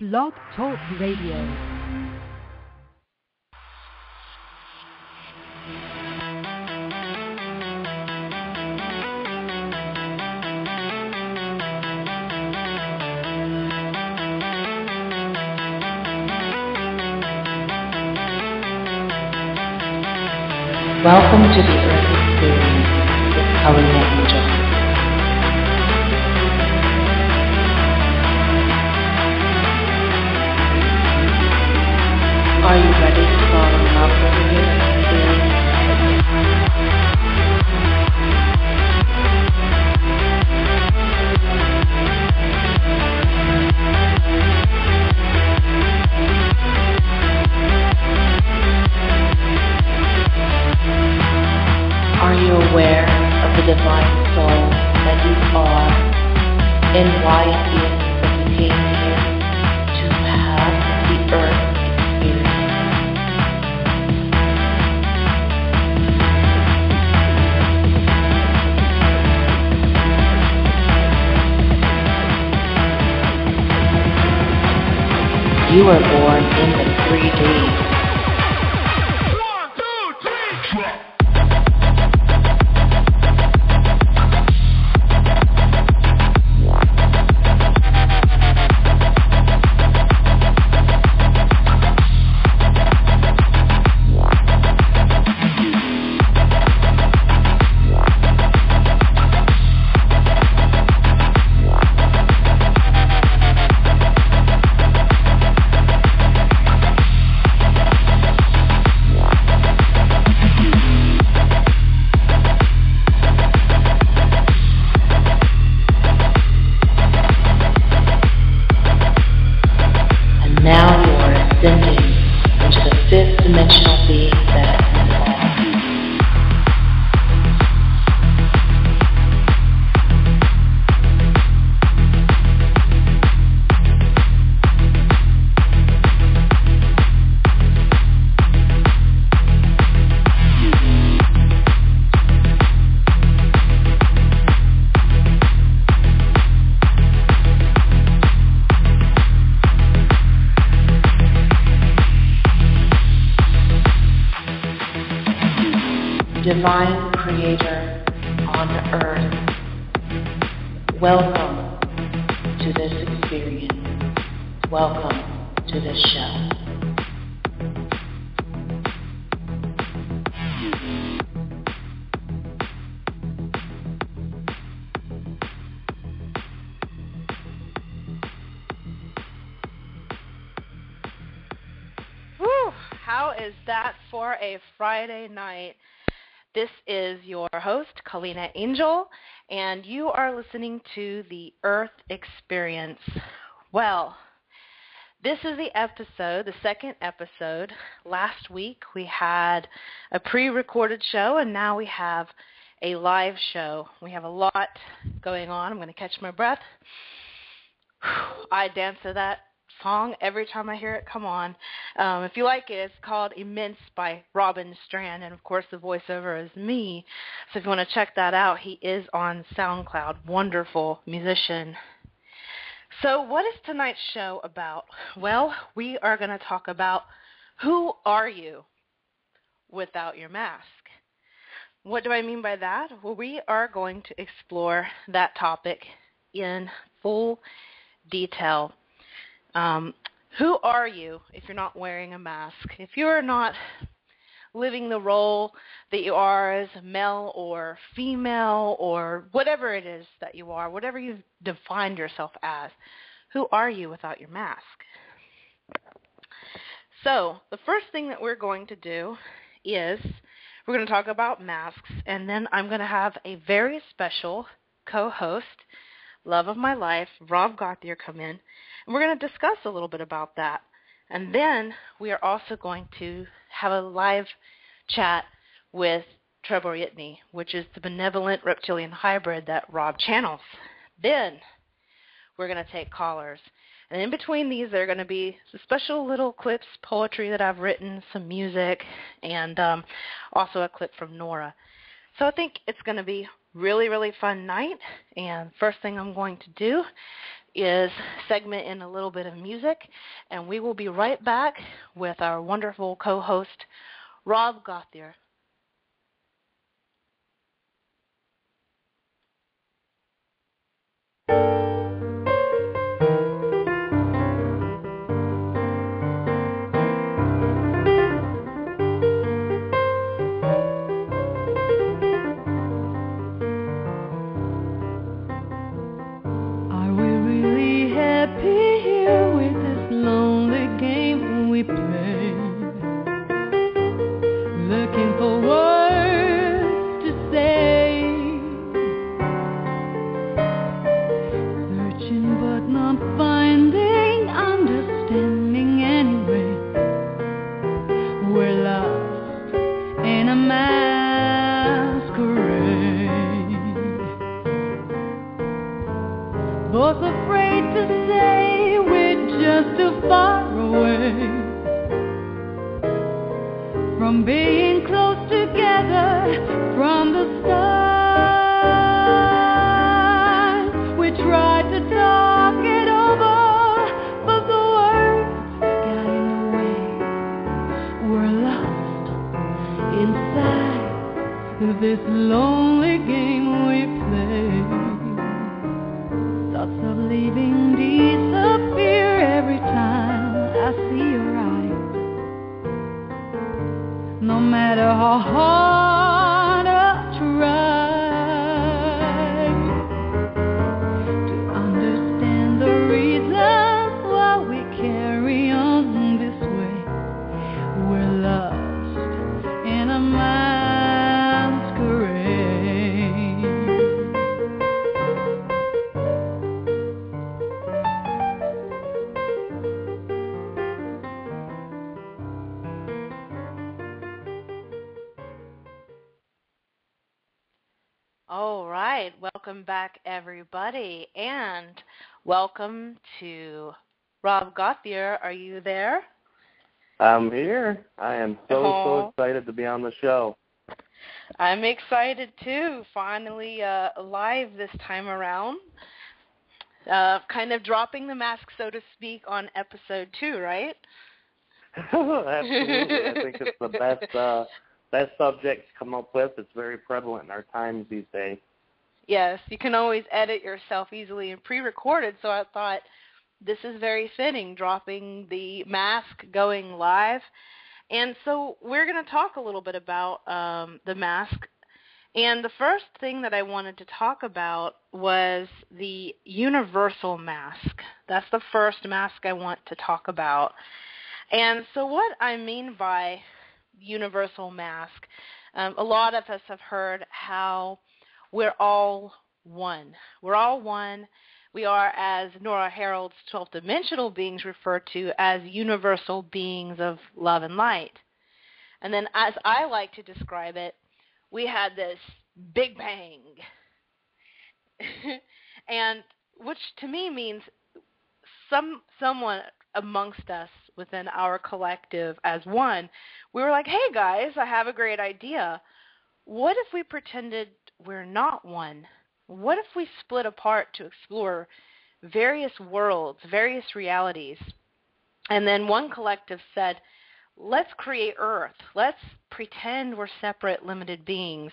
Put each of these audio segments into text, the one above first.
Blog Talk Radio. Welcome to the Earth Experience with Kalina Angell. Are you ready to fall in love with the human experience? Are you aware of the divine soul that you are and why it is that you came here to have the earth experience? You were born in the 3D. Divine Creator on earth, welcome to this experience. Welcome to this show. Whew, how is that for a Friday night? This is your host, Kalina Angell, and you are listening to the Earth Experience. Well, this is the episode, the second episode. Last week we had a pre-recorded show, and now we have a live show. We have a lot going on. I'm going to catch my breath. I dance to that song every time I hear it. Come on. If you like it, it's called Immense by Robin Strand, and of course the voiceover is me. So if you want to check that out, he is on SoundCloud. Wonderful musician. So what is tonight's show about? Well, we are going to talk about who are you without your mask. What do I mean by that? Well, we are going to explore that topic in full detail. Who are you if you're not wearing a mask? If you're not living the role that you are as male or female or whatever it is that you are, whatever you've defined yourself as, who are you without your mask? So the first thing that we're going to do is we're going to talk about masks, and then I'm going to have a very special co-host, love of my life, Rob Gauthier, come in. And we're going to discuss a little bit about that. And then we are also going to have a live chat with Treb Bor Yit NE, which is the benevolent reptilian hybrid that Rob channels. Then we're going to take callers. And in between these, there are going to be some special little clips, poetry that I've written, some music, and also a clip from Nora. So I think it's going to be really, really fun night. And first thing I'm going to do is segment in a little bit of music, and we will be right back with our wonderful co-host, Rob Gauthier. This lonely game we play, thoughts of leaving disappear every time I see your eyes. No matter how hard I try to understand the reasons why we carry on this way, we're lost in a mind. All right, welcome back, everybody, and welcome to Rob Gauthier. Are you there? I'm here. I am so excited to be on the show. I'm excited, too. Finally live this time around. Kind of dropping the mask, so to speak, on episode 2, right? Absolutely. I think it's the best subject to come up with. It's very prevalent in our times these days. Yes, you can always edit yourself easily and pre-recorded, so I thought this is very fitting, dropping the mask, going live. And so we're going to talk a little bit about the mask. And the first thing that I wanted to talk about was the universal mask. That's the first mask I want to talk about. And so what I mean by universal mask, a lot of us have heard how we're all one. We're all one. We are, as Nora Harold's 12th-dimensional beings refer to as universal beings of love and light. And then as I like to describe it, we had this big bang, and which to me means someone amongst us within our collective as one, we were like, hey guys, I have a great idea. What if we pretended we're not one? What if we split apart to explore various worlds, various realities? And then one collective said, let's create Earth. Let's pretend we're separate, limited beings.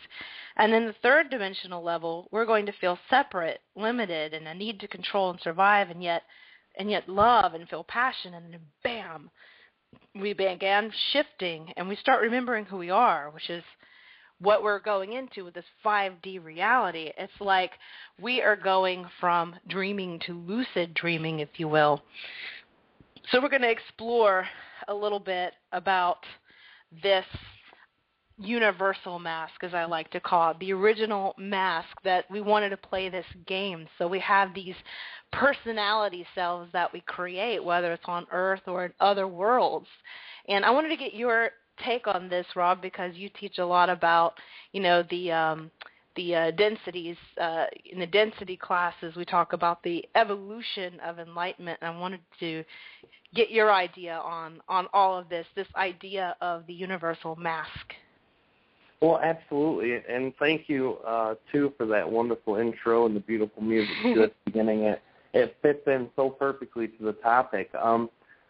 And then the third dimensional level, we're going to feel separate, limited, and a need to control and survive, and yet love and feel passion. And then bam, we began shifting, and we start remembering who we are, which is what we're going into with this 5D reality. It's like we are going from dreaming to lucid dreaming, if you will. So we're going to explore a little bit about this universal mask, as I like to call it, the original mask that we wanted to play this game. So we have these personality selves that we create, whether it's on Earth or in other worlds. And I wanted to get your take on this, Rob, because you teach a lot about, the densities. In the density classes, we talk about the evolution of enlightenment, and I wanted to get your idea on all of this idea of the universal mask. Well, absolutely, and thank you, too, for that wonderful intro and the beautiful music at the beginning. it fits in so perfectly to the topic.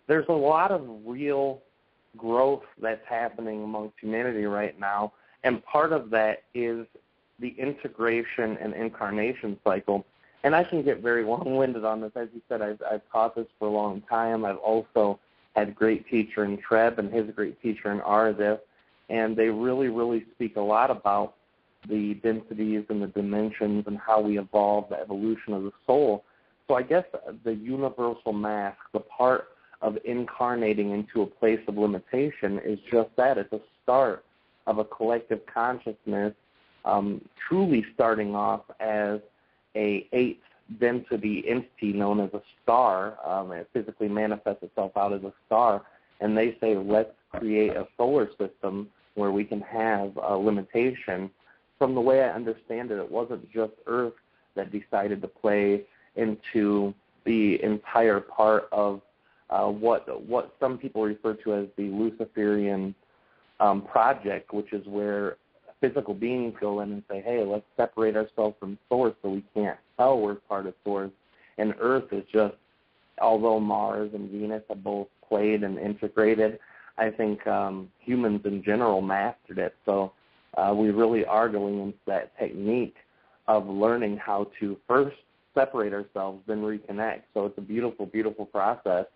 There's a lot of real growth that's happening amongst humanity right now, and part of that is the integration and incarnation cycle. And I can get very long-winded on this. As you said, I've taught this for a long time. I've also had a great teacher in Treb and his great teacher in Aridif, and they really, really speak a lot about the densities and the dimensions and how we evolve, the evolution of the soul. So I guess the universal mask, the part of incarnating into a place of limitation, is just that. It's a start of a collective consciousness, truly starting off as a 8th density entity known as a star. It physically manifests itself out as a star, and they say, let's create a solar system where we can have a limitation. From the way I understand it, it wasn't just Earth that decided to play into the entire part of what some people refer to as the Luciferian project, which is where physical beings go in and say, hey, let's separate ourselves from Source so we can't tell we're part of Source. And Earth is just, although Mars and Venus have both played and integrated, I think humans in general mastered it. So we really are going into that technique of learning how to first separate ourselves, then reconnect. So it's a beautiful, beautiful process.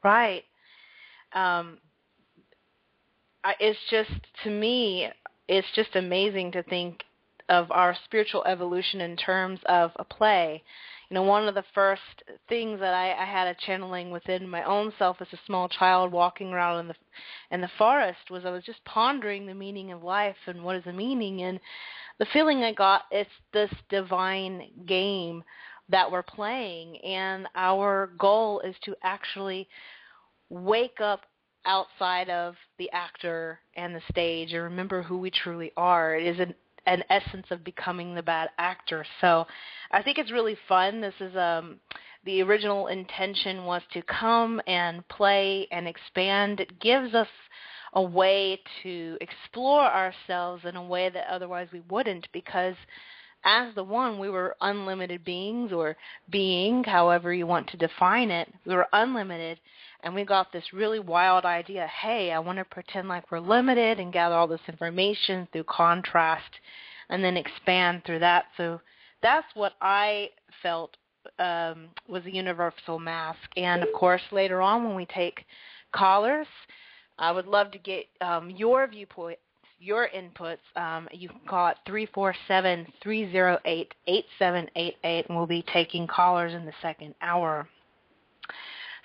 Right. It's just, to me, it's just amazing to think of our spiritual evolution in terms of a play. You know, one of the first things that I had a channeling within my own self as a small child walking around in the forest was I was just pondering the meaning of life and what is the meaning, and the feeling I got, it's this divine game that we're playing, and our goal is to actually wake up outside of the actor and the stage and remember who we truly are. It is an essence of becoming the bad actor. So I think it's really fun. This is the original intention was to come and play and expand. It gives us a way to explore ourselves in a way that otherwise we wouldn't, because as the one, we were unlimited beings, or being, however you want to define it. We were unlimited, and we got this really wild idea, hey, I want to pretend like we're limited and gather all this information through contrast and then expand through that. So that's what I felt was a universal mask. And, of course, later on when we take callers, I would love to get your viewpoint, your inputs. You can call it 347-308-8788, and we'll be taking callers in the second hour.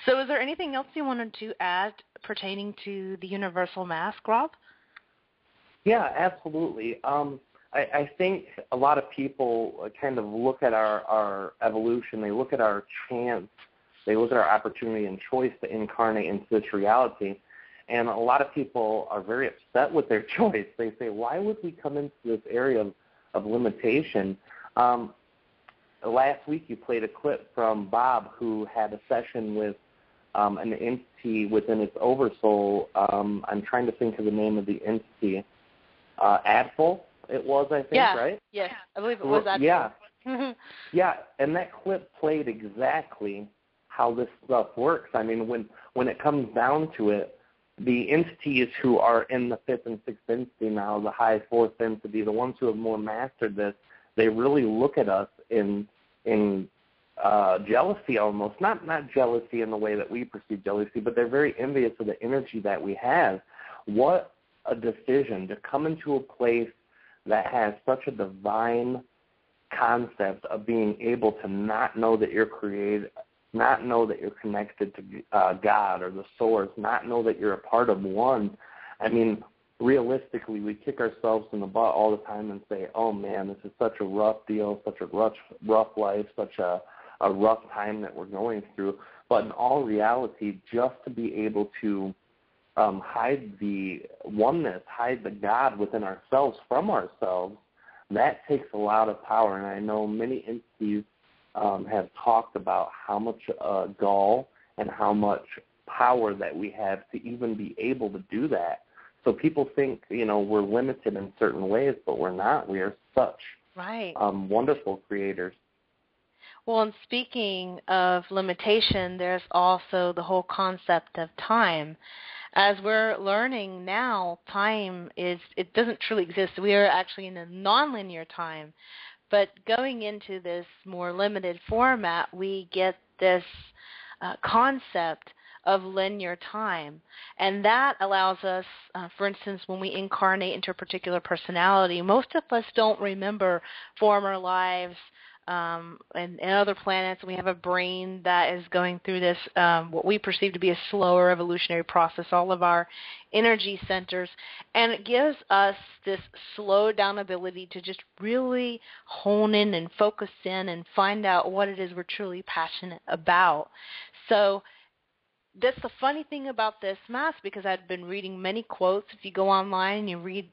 So is there anything else you wanted to add pertaining to the universal mask, Rob? Yeah, absolutely. I think a lot of people kind of look at our evolution, they look at our chance, they look at our opportunity and choice to incarnate into this reality, and a lot of people are very upset with their choice. They say, why would we come into this area of limitation? Last week you played a clip from Bob, who had a session with an entity within its oversoul. I'm trying to think of the name of the entity. Adful, it was, I think, yeah. right? Yes, I believe it was Adful. Yeah. Yeah, and that clip played exactly how this stuff works. I mean, when it comes down to it, the entities who are in the 5th and 6th density now, the high 4th density, the ones who have more mastered this, they really look at us in jealousy almost. Not jealousy in the way that we perceive jealousy, but they're very envious of the energy that we have. What a decision to come into a place that has such a divine concept of being able to not know that you're created, not know that you're connected to God or the source, not know that you're a part of one. I mean, realistically, we kick ourselves in the butt all the time and say, oh, man, this is such a rough deal, such a rough life, such a rough time that we're going through. But in all reality, just to be able to hide the oneness, hide the God within ourselves from ourselves, that takes a lot of power. And I know many entities have talked about how much gall and how much power that we have to even be able to do that. So people think, we're limited in certain ways, but we're not. We are such wonderful creators. Well, and speaking of limitation, there's also the whole concept of time. As we're learning now, it doesn't truly exist. We are actually in a nonlinear time. But going into this more limited format, we get this concept of linear time. And that allows us, for instance, when we incarnate into a particular personality, most of us don't remember former lives and other planets. We have a brain that is going through this, what we perceive to be a slower evolutionary process, all of our energy centers. And it gives us this slowed down ability to just really hone in and focus in and find out what it is we're truly passionate about. So that's the funny thing about this mask, because I've been reading many quotes. If you go online and you read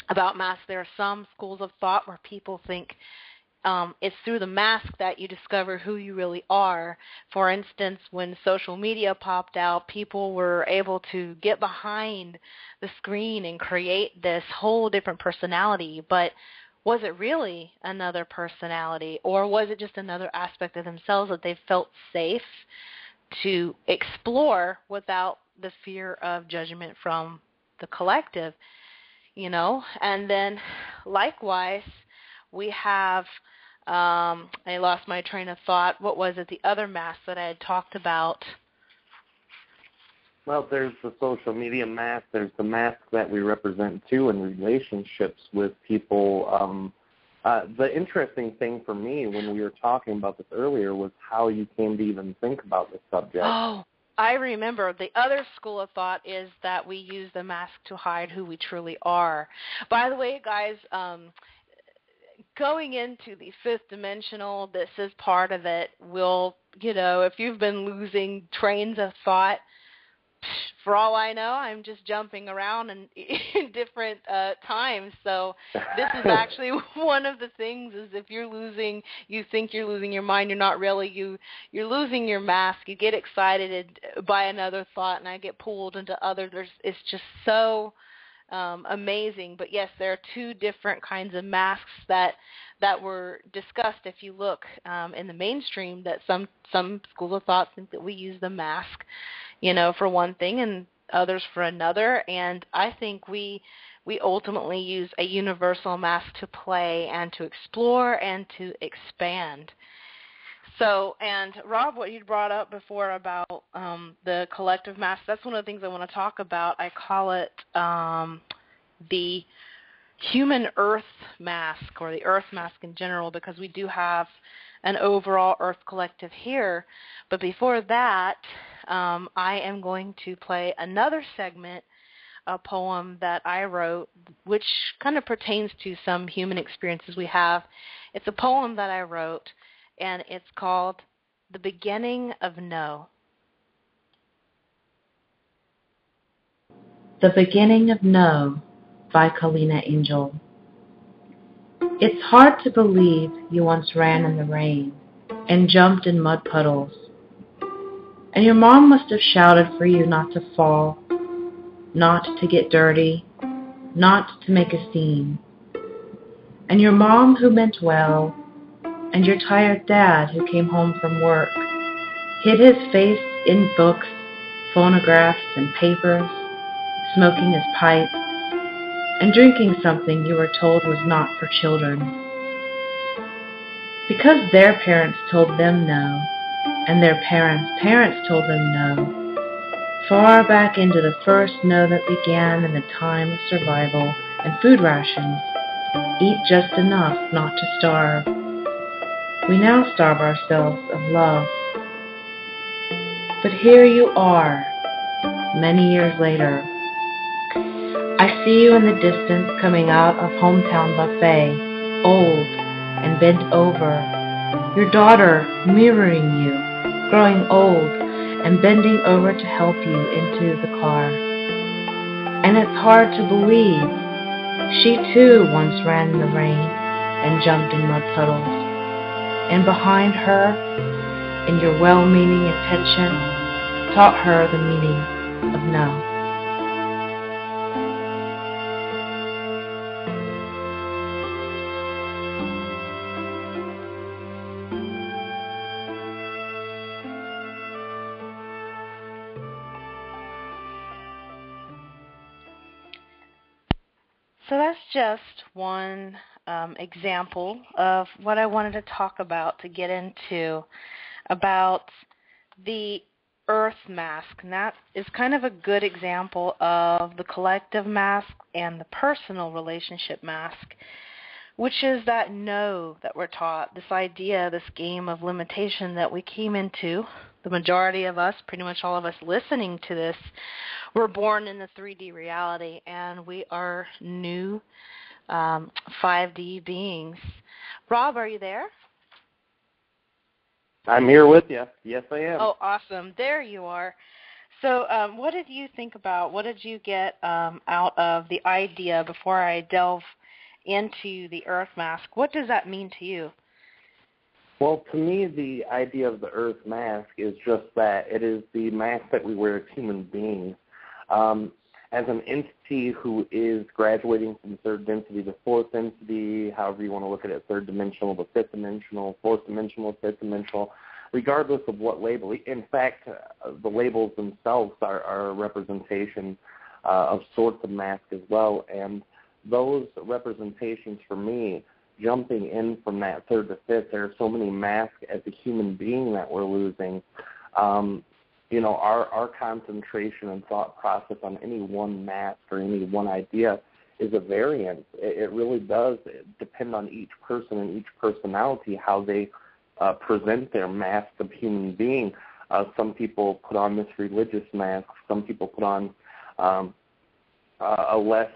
about masks, there are some schools of thought where people think it's through the mask that you discover who you really are. For instance, when social media popped out, people were able to get behind the screen and create this whole different personality. But was it really another personality, or was it just another aspect of themselves that they felt safe to explore without the fear of judgment from the collective, you know? And then likewise, we have, I lost my train of thought. What was it, the other mask that I had talked about? Well, there's the social media mask. There's the mask that we represent, too, in relationships with people. The interesting thing for me when we were talking about this earlier was how you came to even think about this subject. Oh, I remember. The other school of thought is that we use the mask to hide who we truly are. By the way, guys, going into the fifth dimensional, this is part of it. If you've been losing trains of thought, for all I know, I'm just jumping around in different times. So this is actually one of the things, is if you think you're losing your mind, you're not really. You're losing your mask. You get excited by another thought, and I get pulled into others. It's just so amazing. But yes, there are two different kinds of masks that were discussed. If you look in the mainstream, that some schools of thought think that we use the mask, for one thing, and others for another. And I think we ultimately use a universal mask to play and to explore and to expand. So, and Rob, what you brought up before about the collective mask, that's one of the things I want to talk about. I call it the human earth mask, or the earth mask in general, because we do have an overall earth collective here. But before that, I am going to play another segment, a poem that I wrote, which kind of pertains to some human experiences we have. It's a poem that I wrote, and it's called The Beginning of No. The Beginning of No by Kalina Angell. It's hard to believe you once ran in the rain and jumped in mud puddles. And your mom must have shouted for you not to fall, not to get dirty, not to make a scene. And your mom who meant well, and your tired dad who came home from work, hid his face in books, phonographs, and papers, smoking his pipe, and drinking something you were told was not for children. Because their parents told them no, and their parents told them no, far back into the first no that began in the time of survival and food rations, eat just enough not to starve. We now starve ourselves of love. But here you are, many years later. I see you in the distance coming out of Hometown Buffet, old and bent over, your daughter mirroring you, growing old and bending over to help you into the car. And it's hard to believe she too once ran in the rain and jumped in mud puddles. And behind her, in your well-meaning intention, taught her the meaning of no. So that's just one example of what I wanted to talk about, to get into, about the earth mask. And that is kind of a good example of the collective mask and the personal relationship mask, which is that know that we're taught, this idea, this game of limitation that we came into. The majority of us, pretty much all of us listening to this, were born in the 3D reality, and we are new 5D beings. Rob, are you there? I'm here with you. Yes, I am. Oh, awesome. There you are. So what did you think about, what did you get out of the idea before I delve into the earth mask? What does that mean to you? Well, to me, the idea of the earth mask is just that. It is the mask that we wear as human beings. As an entity who is graduating from third density to fourth density, however you want to look at it, third dimensional to fifth dimensional, fourth dimensional, fifth dimensional, regardless of what label. In fact, the labels themselves are a representation of sorts of mask as well. And those representations, for me, jumping in from that third to fifth, there are so many masks as a human being that we're losing. Our concentration and thought process on any one mask or any one idea is a variance. It really does depend on each person and each personality, how they present their mask of human being. Some people put on this religious mask. Some people put on a less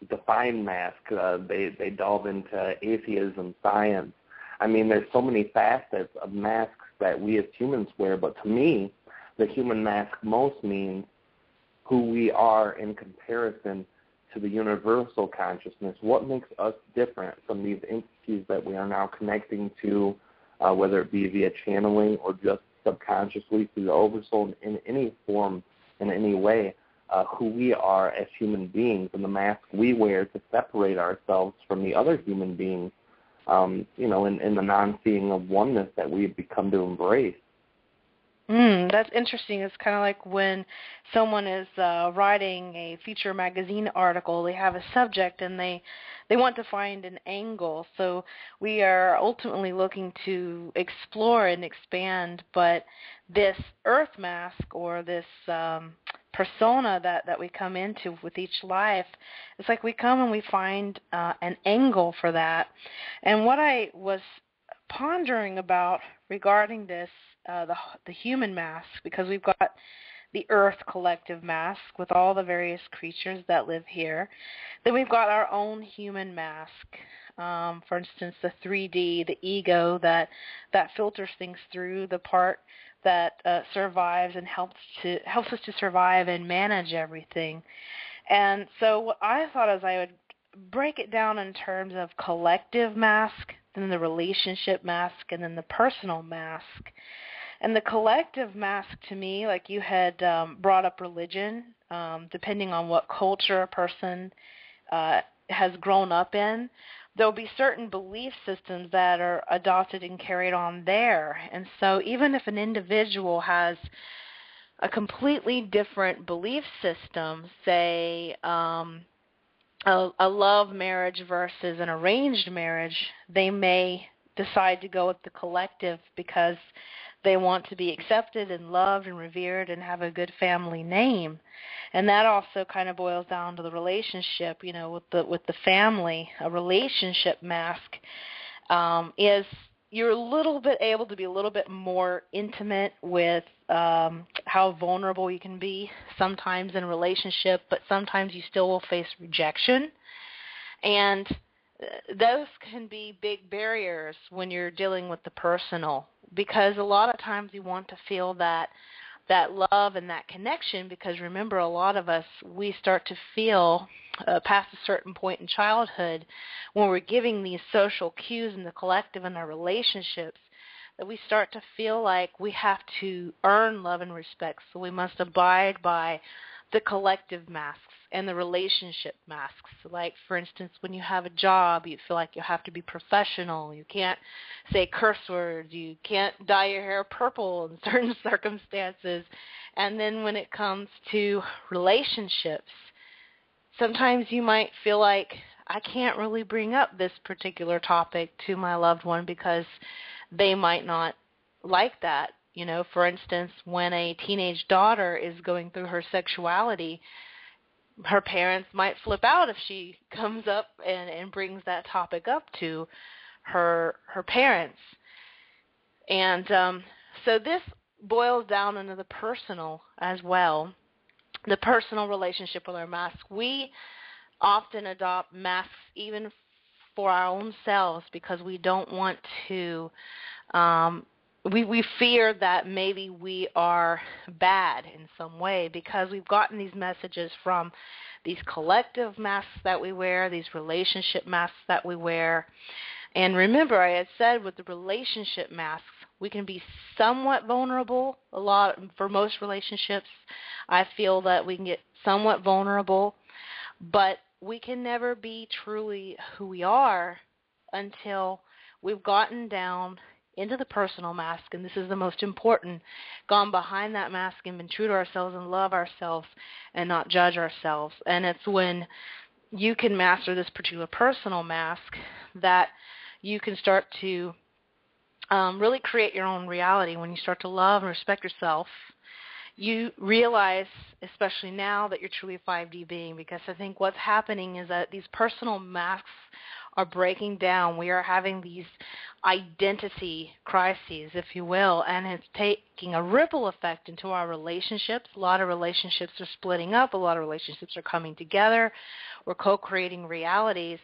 defined mask. They delve into atheism, science. I mean, there's so many facets of masks that we as humans wear, but to me, the human mask most means who we are in comparison to the universal consciousness. What makes us different from these entities that we are now connecting to, whether it be via channeling or just subconsciously through the oversoul, in any form, in any way, who we are as human beings and the mask we wear to separate ourselves from the other human beings, in the non-seeing of oneness that we've become to embrace. That's interesting. It's kind of like when someone is writing a feature magazine article, they have a subject and they want to find an angle. So we are ultimately looking to explore and expand, but this earth mask or this persona that we come into with each life, it's like we come and we find an angle for that. And what I was pondering about regarding this, the human mask, because we've got the earth collective mask with all the various creatures that live here. Then we've got our own human mask. For instance, the 3D, the ego that filters things through, the part that survives and helps us to survive and manage everything. And so what I thought is I would break it down in terms of collective mask, then the relationship mask, and then the personal mask. And the collective mask, to me, like you had brought up religion, depending on what culture a person has grown up in, there'll be certain belief systems that are adopted and carried on there. And so even if an individual has a completely different belief system, say a love marriage versus an arranged marriage, they may decide to go with the collective because they want to be accepted and loved and revered and have a good family name. And that also kind of boils down to the relationship, with the family. A relationship mask is you're a little bit able to be a little bit more intimate with how vulnerable you can be sometimes in a relationship, but sometimes you still will face rejection. And those can be big barriers when you're dealing with the personal, because a lot of times you want to feel that love and that connection, because remember, a lot of us, we start to feel past a certain point in childhood when we're giving these social cues in the collective and our relationships, that we start to feel like we have to earn love and respect, so we must abide by the collective masks and the relationship masks. Like, for instance, when you have a job, you feel like you have to be professional. You can't say curse words. You can't dye your hair purple in certain circumstances. And then when it comes to relationships, sometimes you might feel like, I can't really bring up this particular topic to my loved one because they might not like that. You know, for instance, when a teenage daughter is going through her sexuality, her parents might flip out if she comes up and brings that topic up to her parents. And so this boils down into the personal as well, the personal relationship with our mask. We often adopt masks even for our own selves because we don't want to, we fear that maybe we are bad in some way because we've gotten these messages from these collective masks that we wear, these relationship masks that we wear. And remember, I had said with the relationship masks, we can be somewhat vulnerable. For most relationships, I feel that we can get somewhat vulnerable, but we can never be truly who we are until we've gotten down into the personal mask, and this is the most important, gone behind that mask and been true to ourselves and love ourselves and not judge ourselves. And it's when you can master this particular personal mask that you can start to really create your own reality. When you start to love and respect yourself, you realize, especially now, that you're truly a 5D being, because I think what's happening is that these personal masks are breaking down. We are having these identity crises, if you will, and it's taking a ripple effect into our relationships. A lot of relationships are splitting up. A lot of relationships are coming together. We're co-creating realities,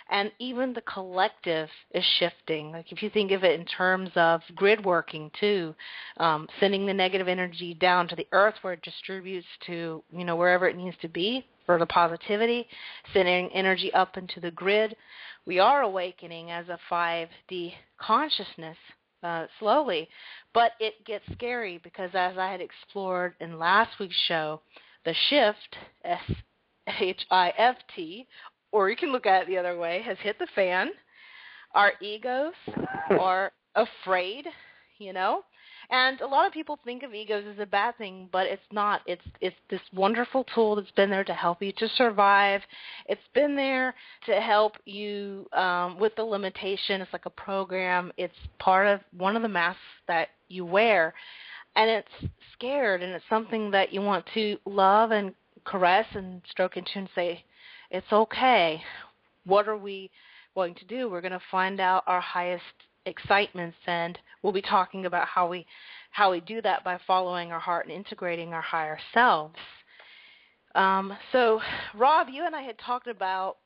and even the collective is shifting. Like if you think of it in terms of grid working too, sending the negative energy down to the earth where it distributes to, wherever it needs to be for the positivity, sending energy up into the grid. We are awakening as a 5D consciousness slowly, but it gets scary because, as I had explored in last week's show, the shift, SHIFT, or you can look at it the other way, has hit the fan. Our egos are afraid, and a lot of people think of egos as a bad thing, but it's not. It's this wonderful tool that's been there to help you to survive. It's been there to help you with the limitation. It's like a program. It's part of one of the masks that you wear, and it's scared, and it's something that you want to love and caress and stroke into and say, it's okay. What are we going to do? We're going to find out our highest excitements, and we'll be talking about how we do that by following our heart and integrating our higher selves. So, Rob, you and I had talked about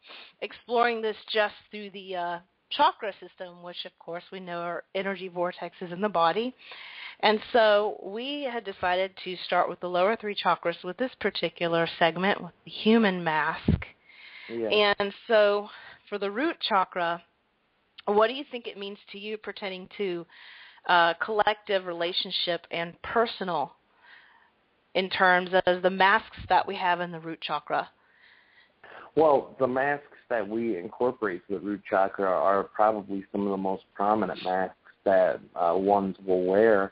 exploring this just through the chakra system, which, of course, we know are energy vortexes in the body. And so we had decided to start with the lower three chakras with this particular segment, with the human mask. Yeah. And so for the root chakra, what do you think it means to you pertaining to collective, relationship, and personal in terms of the masks that we have in the root chakra? Well, the masks that we incorporate to the root chakra are probably some of the most prominent masks that ones will wear.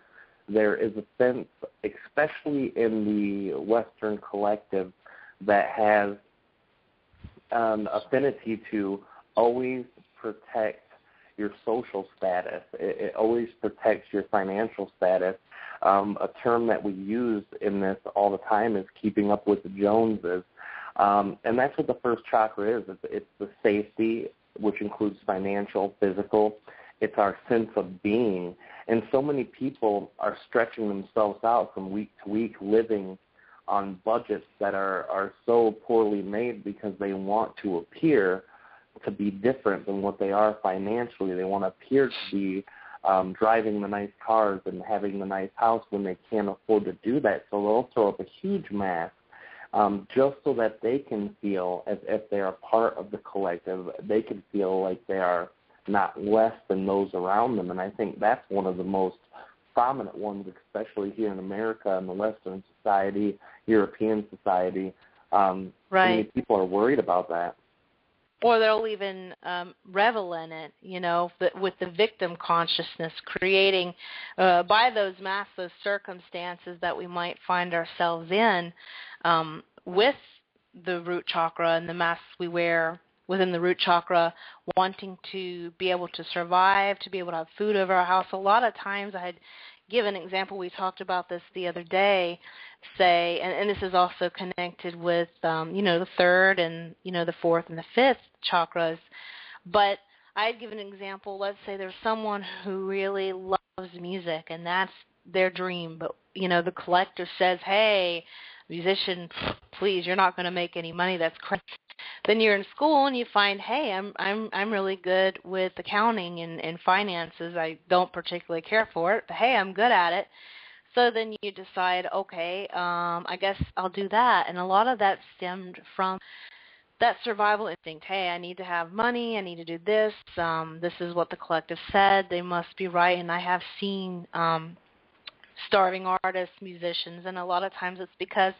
There is a sense, especially in the Western collective, that has an affinity to always protect your social status. It always protects your financial status. A term that we use in this all the time is keeping up with the Joneses. And that's what the first chakra is. It's the safety, which includes financial, physical. It's our sense of being. And so many people are stretching themselves out from week to week, living on budgets that are so poorly made because they want to appear to be different than what they are financially. They want to appear to be driving the nice cars and having the nice house when they can't afford to do that. So they'll throw up a huge mask just so that they can feel as if they are part of the collective. They can feel like they are not less than those around them. And I think that's one of the most prominent ones, especially here in America and the Western society, European society. Right. Many people are worried about that. Or they'll even revel in it, with the victim consciousness, creating by those masks, those circumstances that we might find ourselves in with the root chakra and the masks we wear within the root chakra, wanting to be able to survive, to be able to have food over our house. A lot of times I had given an example, we talked about this the other day, say, and this is also connected with, the third and, the fourth and the fifth chakras, but I had given an example. Let's say there's someone who really loves music, and that's their dream, but, the collective says, hey, musician, please, you're not going to make any money. That's crazy. Then you're in school and you find, hey, I'm really good with accounting and finances. I don't particularly care for it, but hey, I'm good at it. So then you decide, okay, I guess I'll do that. And a lot of that stemmed from that survival instinct. Hey, I need to have money. I need to do this. This is what the collective said. They must be right. And I have seen starving artists, musicians, and a lot of times it's because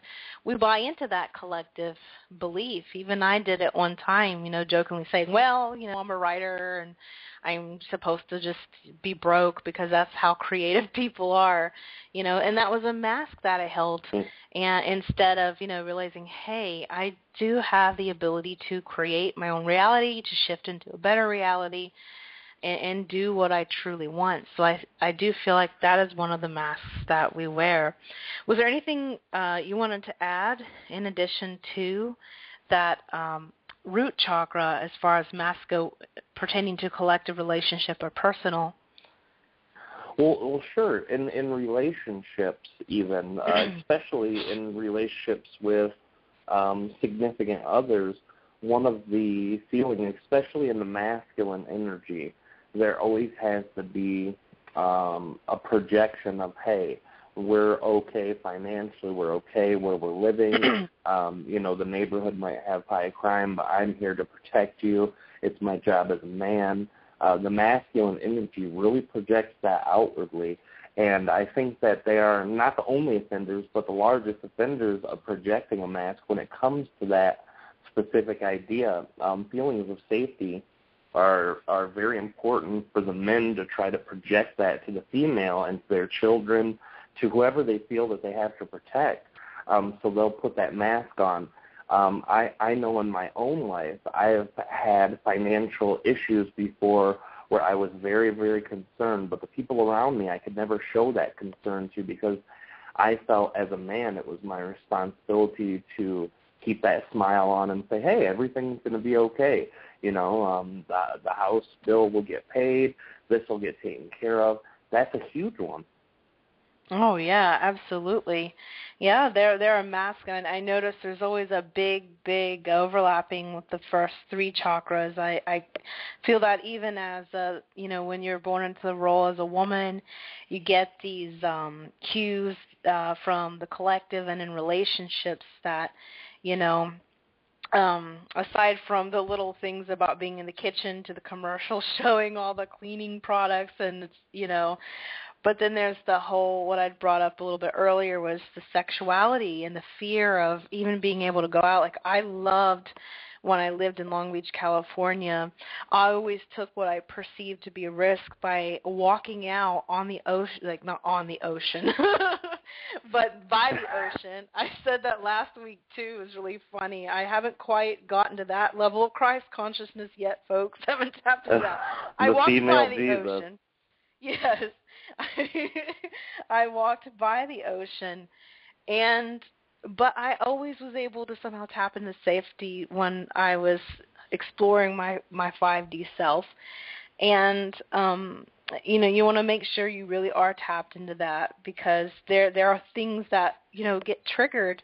we buy into that collective belief. Even I did it one time, jokingly saying, well, I'm a writer and I'm supposed to just be broke because that's how creative people are, and that was a mask that I held. And instead of, realizing, hey, I do have the ability to create my own reality, to shift into a better reality, and do what I truly want. So I do feel like that is one of the masks that we wear. Was there anything you wanted to add in addition to that root chakra as far as masks go pertaining to collective relationship or personal? Well, sure. In relationships even, especially in relationships with significant others, one of the feelings, especially in the masculine energy, there always has to be a projection of, hey, we're okay financially, we're okay where we're living. The neighborhood might have high crime, but I'm here to protect you. It's my job as a man. The masculine energy really projects that outwardly, and I think that they are not the only offenders, but the largest offenders of projecting a mask when it comes to that specific idea. Feelings of safety are very important for the men to try to project that to the female and to their children, to whoever they feel that they have to protect. So they'll put that mask on. I know in my own life I have had financial issues before where I was very, very concerned, but the people around me I could never show that concern to because I felt as a man it was my responsibility to keep that smile on and say, hey, everything's going to be okay. The house bill will get paid. This will get taken care of. That's a huge one. Oh, yeah, absolutely. Yeah, they're a mask, and I notice there's always a big overlapping with the first three chakras. I feel that even as, when you're born into the role as a woman, you get these cues from the collective and in relationships that, aside from the little things about being in the kitchen to the commercial showing all the cleaning products and, but then there's the whole, what I'd brought up a little bit earlier was the sexuality and the fear of even being able to go out. Like I loved when I lived in Long Beach, California, I always took what I perceived to be a risk by walking out on the ocean, like not on the ocean, but by the ocean. I said that last week too. It was really funny. I haven't quite gotten to that level of Christ consciousness yet, folks. Haven't tapped into that. I walked by the ocean. Yes. I walked by the ocean, but I always was able to somehow tap into safety when I was exploring my 5D self. And, you want to make sure you really are tapped into that because there are things that, get triggered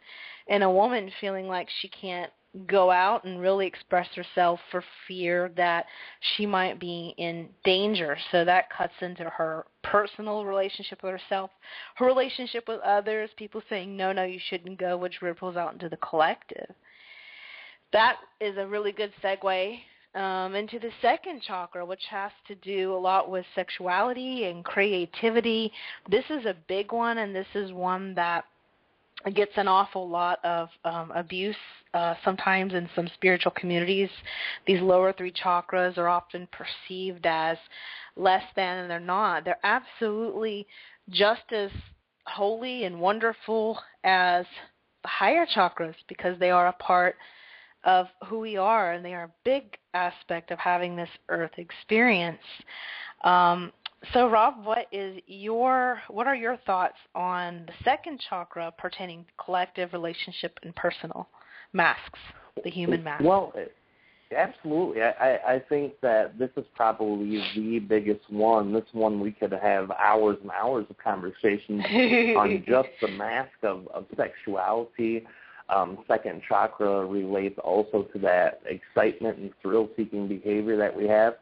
in a woman feeling like she can't go out and really express herself for fear that she might be in danger. So that cuts into her personal relationship with herself, her relationship with others, people saying, no, you shouldn't go, which ripples out into the collective. That is a really good segue into the second chakra, which has to do a lot with sexuality and creativity. This is a big one, and this is one that gets an awful lot of abuse sometimes in some spiritual communities. These lower three chakras are often perceived as less than, and they're not. They're absolutely just as holy and wonderful as the higher chakras, because they are a part of who we are, and they are a big aspect of having this earth experience. So, Rob, what are your thoughts on the second chakra pertaining to collective, relationship, and personal masks, the human mask? Well, absolutely. I think that this is probably the biggest one. This one we could have hours and hours of conversations on just the mask of sexuality. Second chakra relates also to that excitement and thrill-seeking behavior that we have.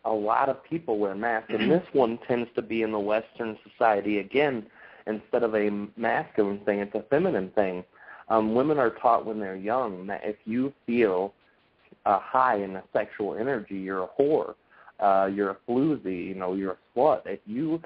A lot of people wear masks, and this one tends to be in the Western society. Again, instead of a masculine thing, it's a feminine thing. Women are taught when they're young that if you feel high in a sexual energy, you're a whore, you're a floozy, you're a slut. If you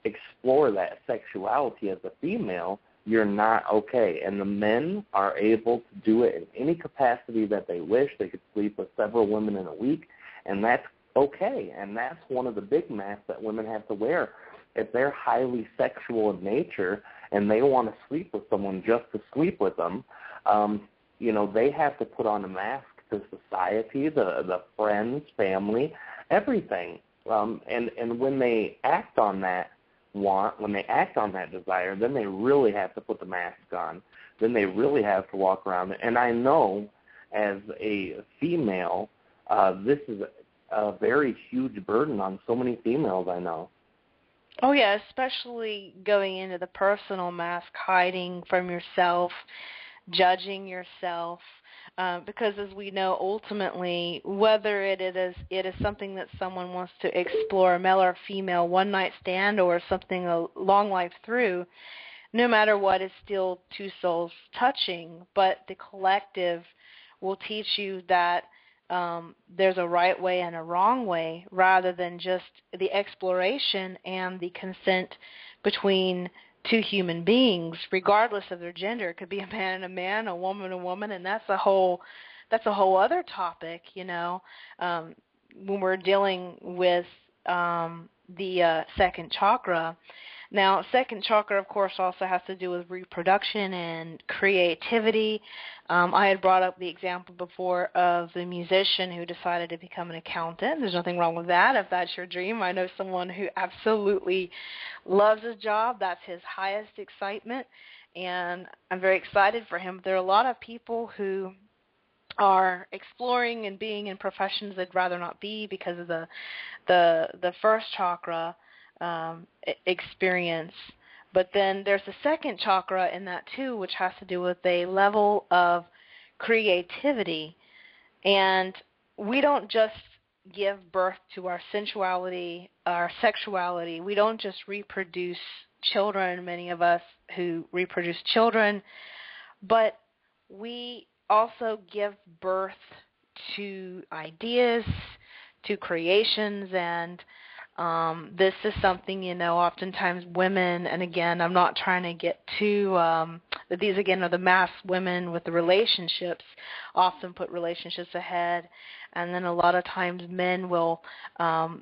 explore that sexuality as a female, you're not okay. And the men are able to do it in any capacity that they wish. They could sleep with several women in a week, and that's okay. And that's one of the big masks that women have to wear. If they're highly sexual in nature and they want to sleep with someone just to sleep with them, they have to put on a mask to society, the friends, family, everything. And when they act on that when they act on that desire, then they really have to put the mask on. Then they really have to walk around. And I know as a female, this is a very huge burden on so many females I know. Oh, yeah, especially going into the personal mask, hiding from yourself, judging yourself, because as we know, ultimately, whether it is something that someone wants to explore, male or female, one-night stand, or something a long life through, no matter what, it's still two souls touching. But the collective will teach you that there's a right way and a wrong way, rather than just the exploration and the consent between two human beings, regardless of their gender. It could be a man and a man, a woman, and that's a whole other topic, when we're dealing with the second chakra. Now, second chakra, of course, also has to do with reproduction and creativity. I had brought up the example before of the musician who decided to become an accountant. There's nothing wrong with that if that's your dream. I know someone who absolutely loves his job. That's his highest excitement, and I'm very excited for him. There are a lot of people who are exploring and being in professions they'd rather not be because of the first chakra experience. But then there's the second chakra in that too, which has to do with a level of creativity. And we don't just give birth to our sensuality, our sexuality. We don't just reproduce children, many of us who reproduce children, but we also give birth to ideas, to creations, and this is something, oftentimes women, and again, I'm not trying to get too, these again are the masked women with the relationships, often put relationships ahead, and then a lot of times men will,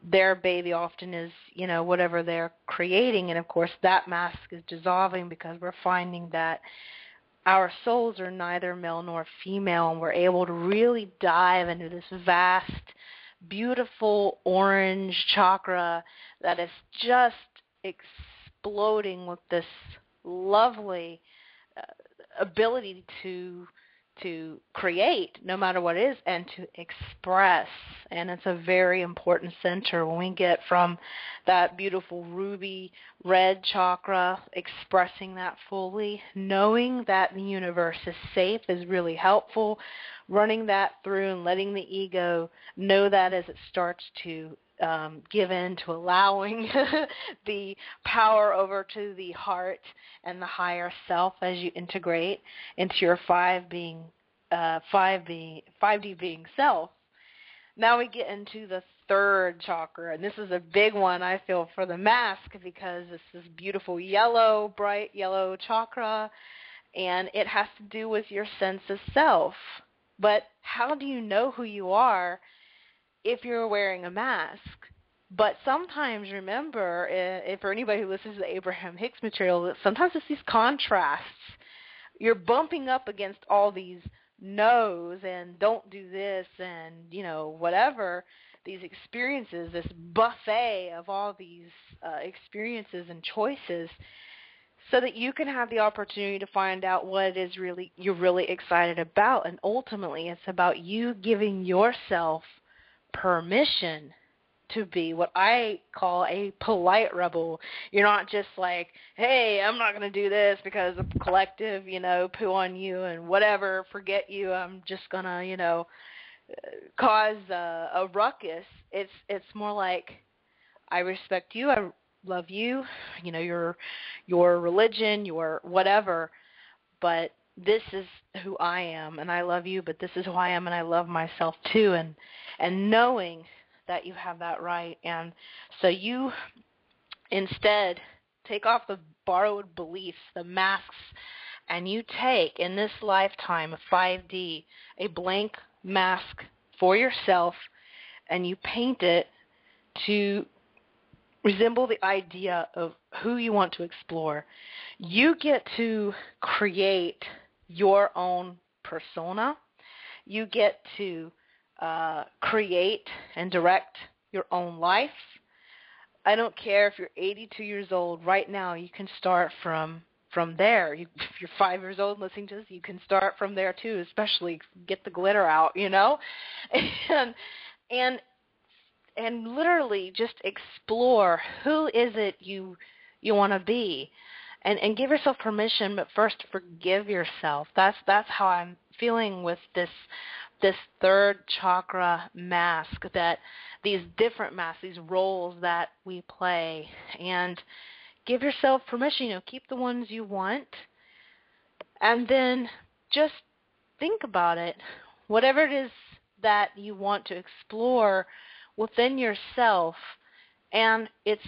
their baby often is, whatever they're creating, and of course that mask is dissolving because we're finding that our souls are neither male nor female, and we're able to really dive into this vast, beautiful orange chakra that is just exploding with this lovely ability to create, no matter what it is, and to express. And it's a very important center when we get from that beautiful ruby red chakra, expressing that fully, knowing that the universe is safe is really helpful. Running that through and letting the ego know that as it starts to give in to allowing the power over to the heart and the higher self as you integrate into your 5D being self. Now we get into the third chakra, and this is a big one, I feel, for the mask, because this is beautiful yellow, bright yellow chakra, and it has to do with your sense of self. But how do you know who you are if you're wearing a mask? But sometimes, remember, for anybody who listens to the Abraham Hicks material, sometimes it's these contrasts. You're bumping up against all these no's and don't do this and, whatever, these experiences, this buffet of all these experiences and choices, so that you can have the opportunity to find out what it is you're really excited about. And ultimately, it's about you giving yourself permission to be what I call a polite rebel. You're not just like, hey, I'm not going to do this because the collective, poo on you and whatever, forget you. I'm just going to, cause a ruckus. It's more like, I respect you. I love you. Your religion, your whatever. But this is who I am, and I love you. But this is who I am, and I love myself too. And knowing that you have that right. And so you instead take off the borrowed beliefs, the masks, and you take, in this lifetime of 5D, a blank mask for yourself, and you paint it to resemble the idea of who you want to explore. You get to create your own persona. You get to create and direct your own life. I don't care if you're 82 years old right now. You can start from there. If you're 5 years old listening to this, you can start from there too. Especially get the glitter out, and literally just explore who is it you want to be, and give yourself permission. But first, forgive yourself. That's how I'm feeling with this third chakra mask, that these different masks, these roles that we play, and give yourself permission, keep the ones you want, and then just think about it. Whatever it is that you want to explore within yourself, and it's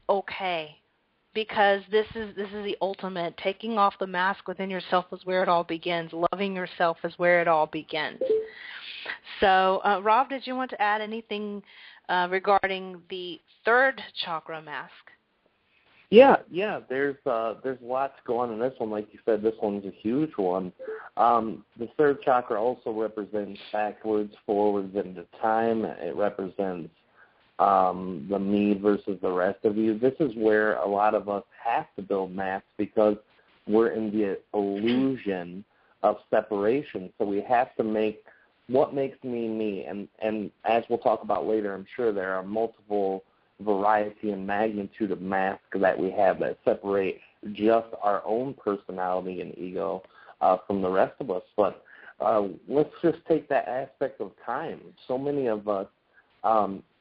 okay, because this is the ultimate. Taking off the mask within yourself is where it all begins. Loving yourself is where it all begins. So, Rob, did you want to add anything regarding the third chakra mask? Yeah. There's lots going on in this one. Like you said, this one's a huge one. The third chakra also represents backwards, forwards into time. It represents the me versus the rest of you. This is where a lot of us have to build masks, because we're in the illusion of separation. So we have to make what makes me me. And as we'll talk about later, I'm sure there are multiple variety and magnitude of masks that we have that separate just our own personality and ego from the rest of us. But let's just take that aspect of time. So many of us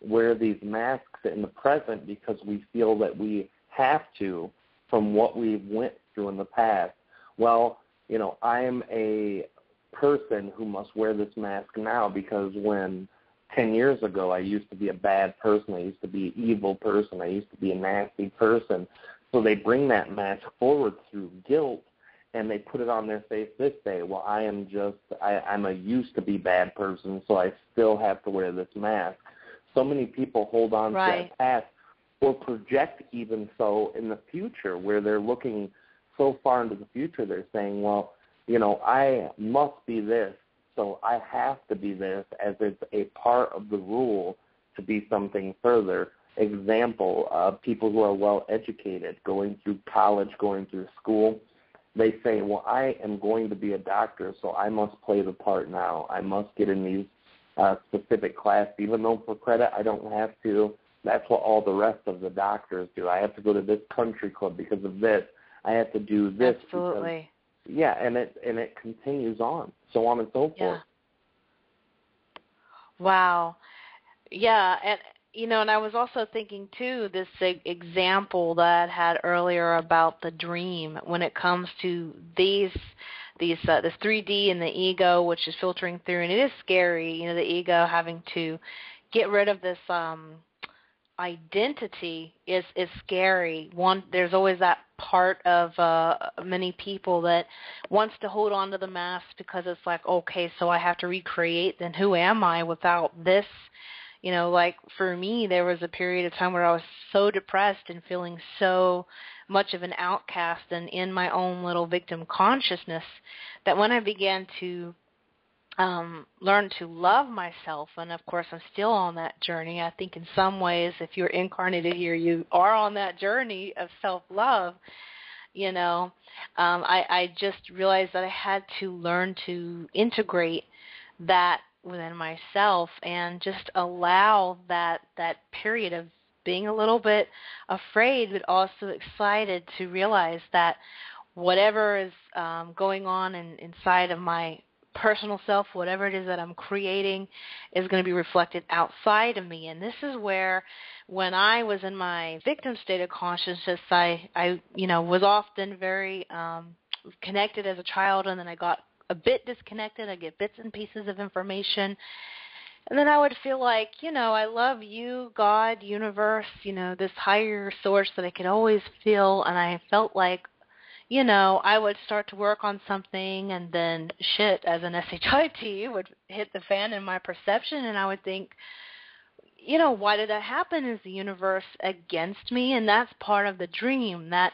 wear these masks in the present because we feel that we have to, from what we went through in the past. Well, I'm a person who must wear this mask now because when 10 years ago I used to be a bad person, I used to be an evil person, I used to be a nasty person. So they bring that mask forward through guilt, and they put it on their face this day. Well, I'm a used to be bad person, so I still have to wear this mask. So many people hold on to that past, or project even so in the future, where they're looking so far into the future, they're saying, well, I must be this, so I have to be this, as it's a part of the rule to be something further. Example, people who are well-educated, going through college, going through school, they say, well, I am going to be a doctor, so I must play the part now. I must get in these specific classes, even though for credit I don't have to. That's what all the rest of the doctors do. I have to go to this country club because of this. I have to do this. Absolutely. Because, and it continues on, so on and so forth. Yeah. Wow. Yeah, and and I was also thinking too, this example that I had earlier about the dream, when it comes to this 3D and the ego, which is filtering through, and it is scary, the ego having to get rid of this identity is scary. There's always that part of many people that wants to hold on to the mask because it's like, okay, so I have to recreate, then who am I without this, Like for me, there was a period of time where I was so depressed and feeling so much of an outcast and in my own little victim consciousness that when I began to learn to love myself, and of course I'm still on that journey. I think in some ways, if you're incarnated here, you are on that journey of self-love. I just realized that I had to learn to integrate that within myself and just allow that period of being a little bit afraid but also excited to realize that whatever is going on inside of my personal self, whatever it is that I'm creating, is going to be reflected outside of me. And this is where, when I was in my victim state of consciousness, I was often very connected as a child, and then I got a bit disconnected. I get bits and pieces of information. And then I would feel like, I love you, God, universe, this higher source that I could always feel. And I felt like, I would start to work on something, and then shit, as an SHIT, would hit the fan in my perception, and I would think, why did that happen? Is the universe against me? And that's part of the dream, that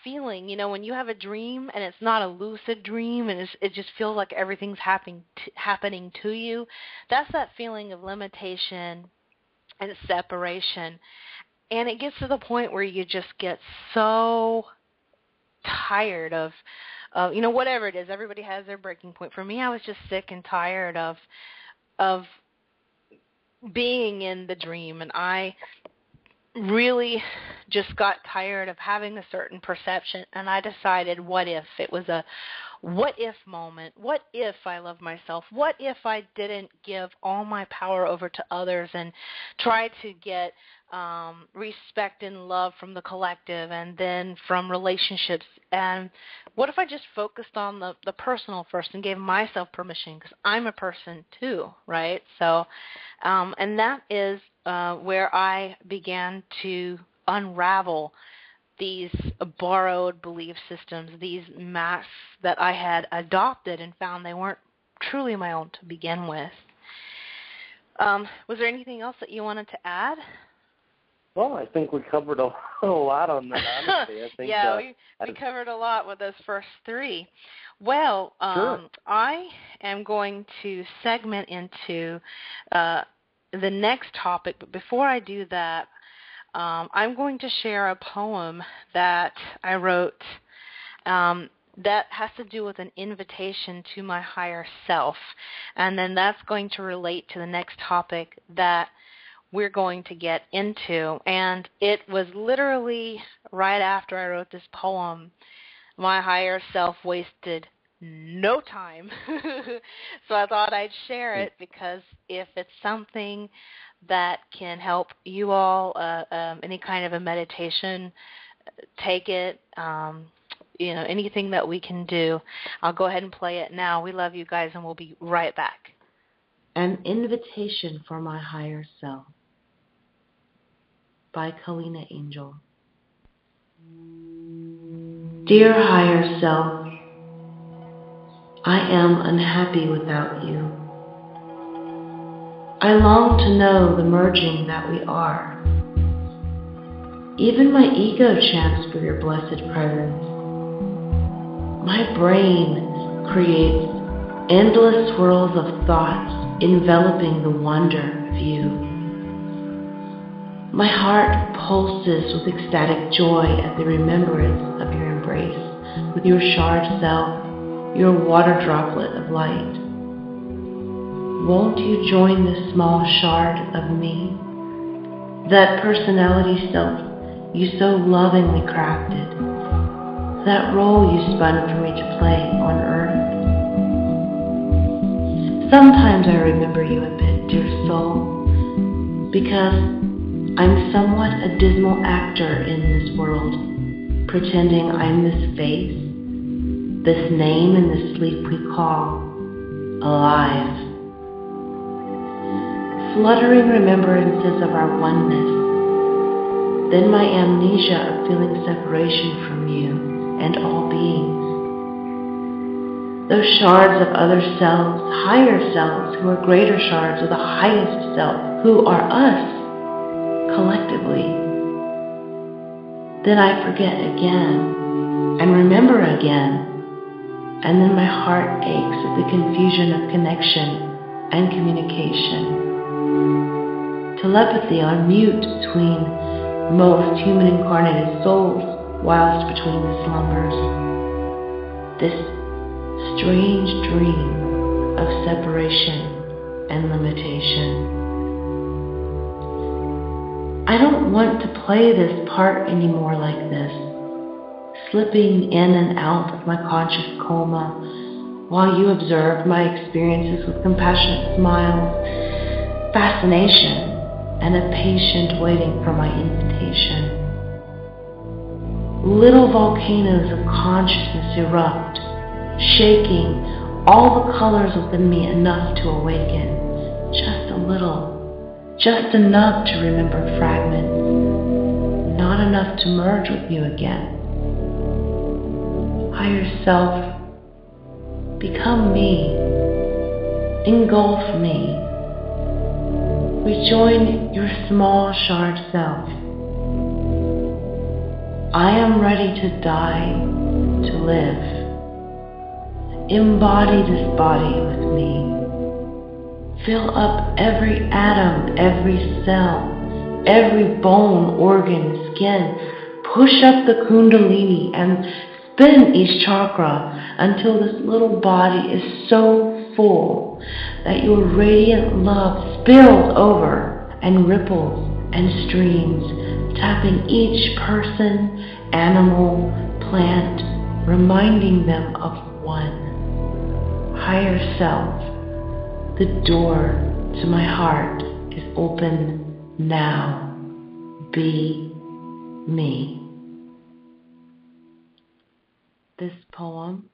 feeling, when you have a dream and it's not a lucid dream and it just feels like everything's happening to you, that's that feeling of limitation and separation. And it gets to the point where you just get so tired of whatever it is. Everybody has their breaking point. For me, I was just sick and tired of being in the dream, and I really just got tired of having a certain perception, and I decided, what if? It was a what if moment. What if I loved myself? What if I didn't give all my power over to others and try to get respect and love from the collective and then from relationships? And what if I just focused on the personal first and gave myself permission, because I'm a person too, right? So, and that is where I began to unravel these borrowed belief systems, these masks that I had adopted and found they weren't truly my own to begin with. Was there anything else that you wanted to add? Well, I think we covered a lot on that, honestly. I think, we covered a lot with those first three. Well, sure. I am going to segment into the next topic, but before I do that, I'm going to share a poem that I wrote that has to do with an invitation to my higher self, and then that's going to relate to the next topic that we're going to get into. And it was literally right after I wrote this poem, my higher self wasted no time. So I thought I'd share it, because if it's something that can help you all, any kind of a meditation, take it, anything that we can do. I'll go ahead and play it now. We love you guys, and we'll be right back. An Invitation for My Higher Self by Kalina Angell. Dear Higher Self, I am unhappy without you. I long to know the merging that we are. Even my ego chants for your blessed presence. My brain creates endless swirls of thoughts enveloping the wonder of you. My heart pulses with ecstatic joy at the remembrance of your embrace with your shard self, your water droplet of light. Won't you join this small shard of me? That personality self you so lovingly crafted. That role you spun for me to play on earth. Sometimes I remember you a bit, dear soul, because I'm somewhat a dismal actor in this world, pretending I'm this face, this name in the sleep we call alive. Fluttering remembrances of our oneness, then my amnesia of feeling separation from you and all beings. those shards of other selves, higher selves, who are greater shards of the highest self, who are us, collectively. Then I forget again, and remember again, and then my heart aches at the confusion of connection and communication. Telepathy on mute between most human incarnated souls whilst between the slumbers. This strange dream of separation and limitation. I don't want to play this part anymore like this, slipping in and out of my conscious coma while you observe my experiences with compassionate smiles, fascination, and a patient waiting for my invitation. Little volcanoes of consciousness erupt, shaking all the colors within me enough to awaken, just a little, just enough to remember fragments, not enough to merge with you again. Higher self, become me, engulf me, rejoin your small shard self. I am ready to die, to live. Embody this body with me. Fill up every atom, every cell, every bone, organ, skin. Push up the kundalini and spin each chakra until this little body is so full that your radiant love spills over and ripples and streams, tapping each person, animal, plant, reminding them of one. Higher self, the door to my heart is open now. Be me. This poem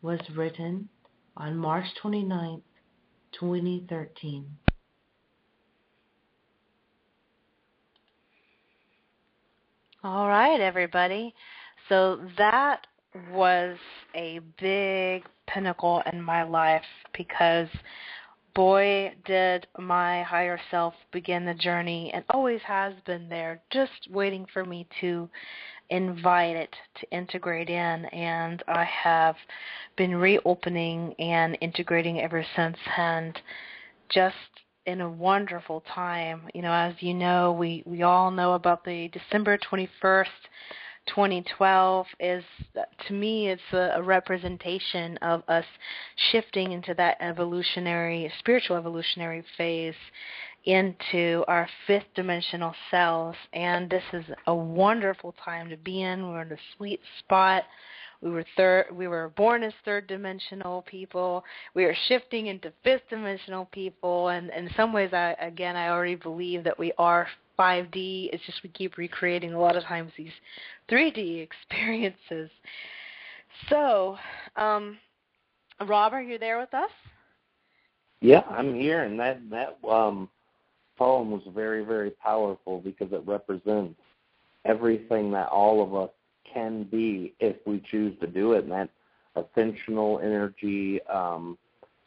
was written on March 29th, 2013. All right, everybody. So that was a big pinnacle in my life because boy, did my higher self begin the journey and always has been there, just waiting for me to invite it to integrate in. And I have been reopening and integrating ever since, and just in a wonderful time. You know, as you know, we all know about the December 21st, 2012 is, to me, it's a representation of us shifting into that spiritual evolutionary phase into our fifth dimensional selves. And this is a wonderful time to be in. We're in a sweet spot. We were born as third dimensional people. We are shifting into fifth dimensional people. And in some ways, I already believe that we are 5D. It's just we keep recreating a lot of times these 3D experiences. So, Rob, are you there with us? Yeah, I'm here, and that poem was very, very powerful because it represents everything that all of us can be if we choose to do it, and that ascensional energy,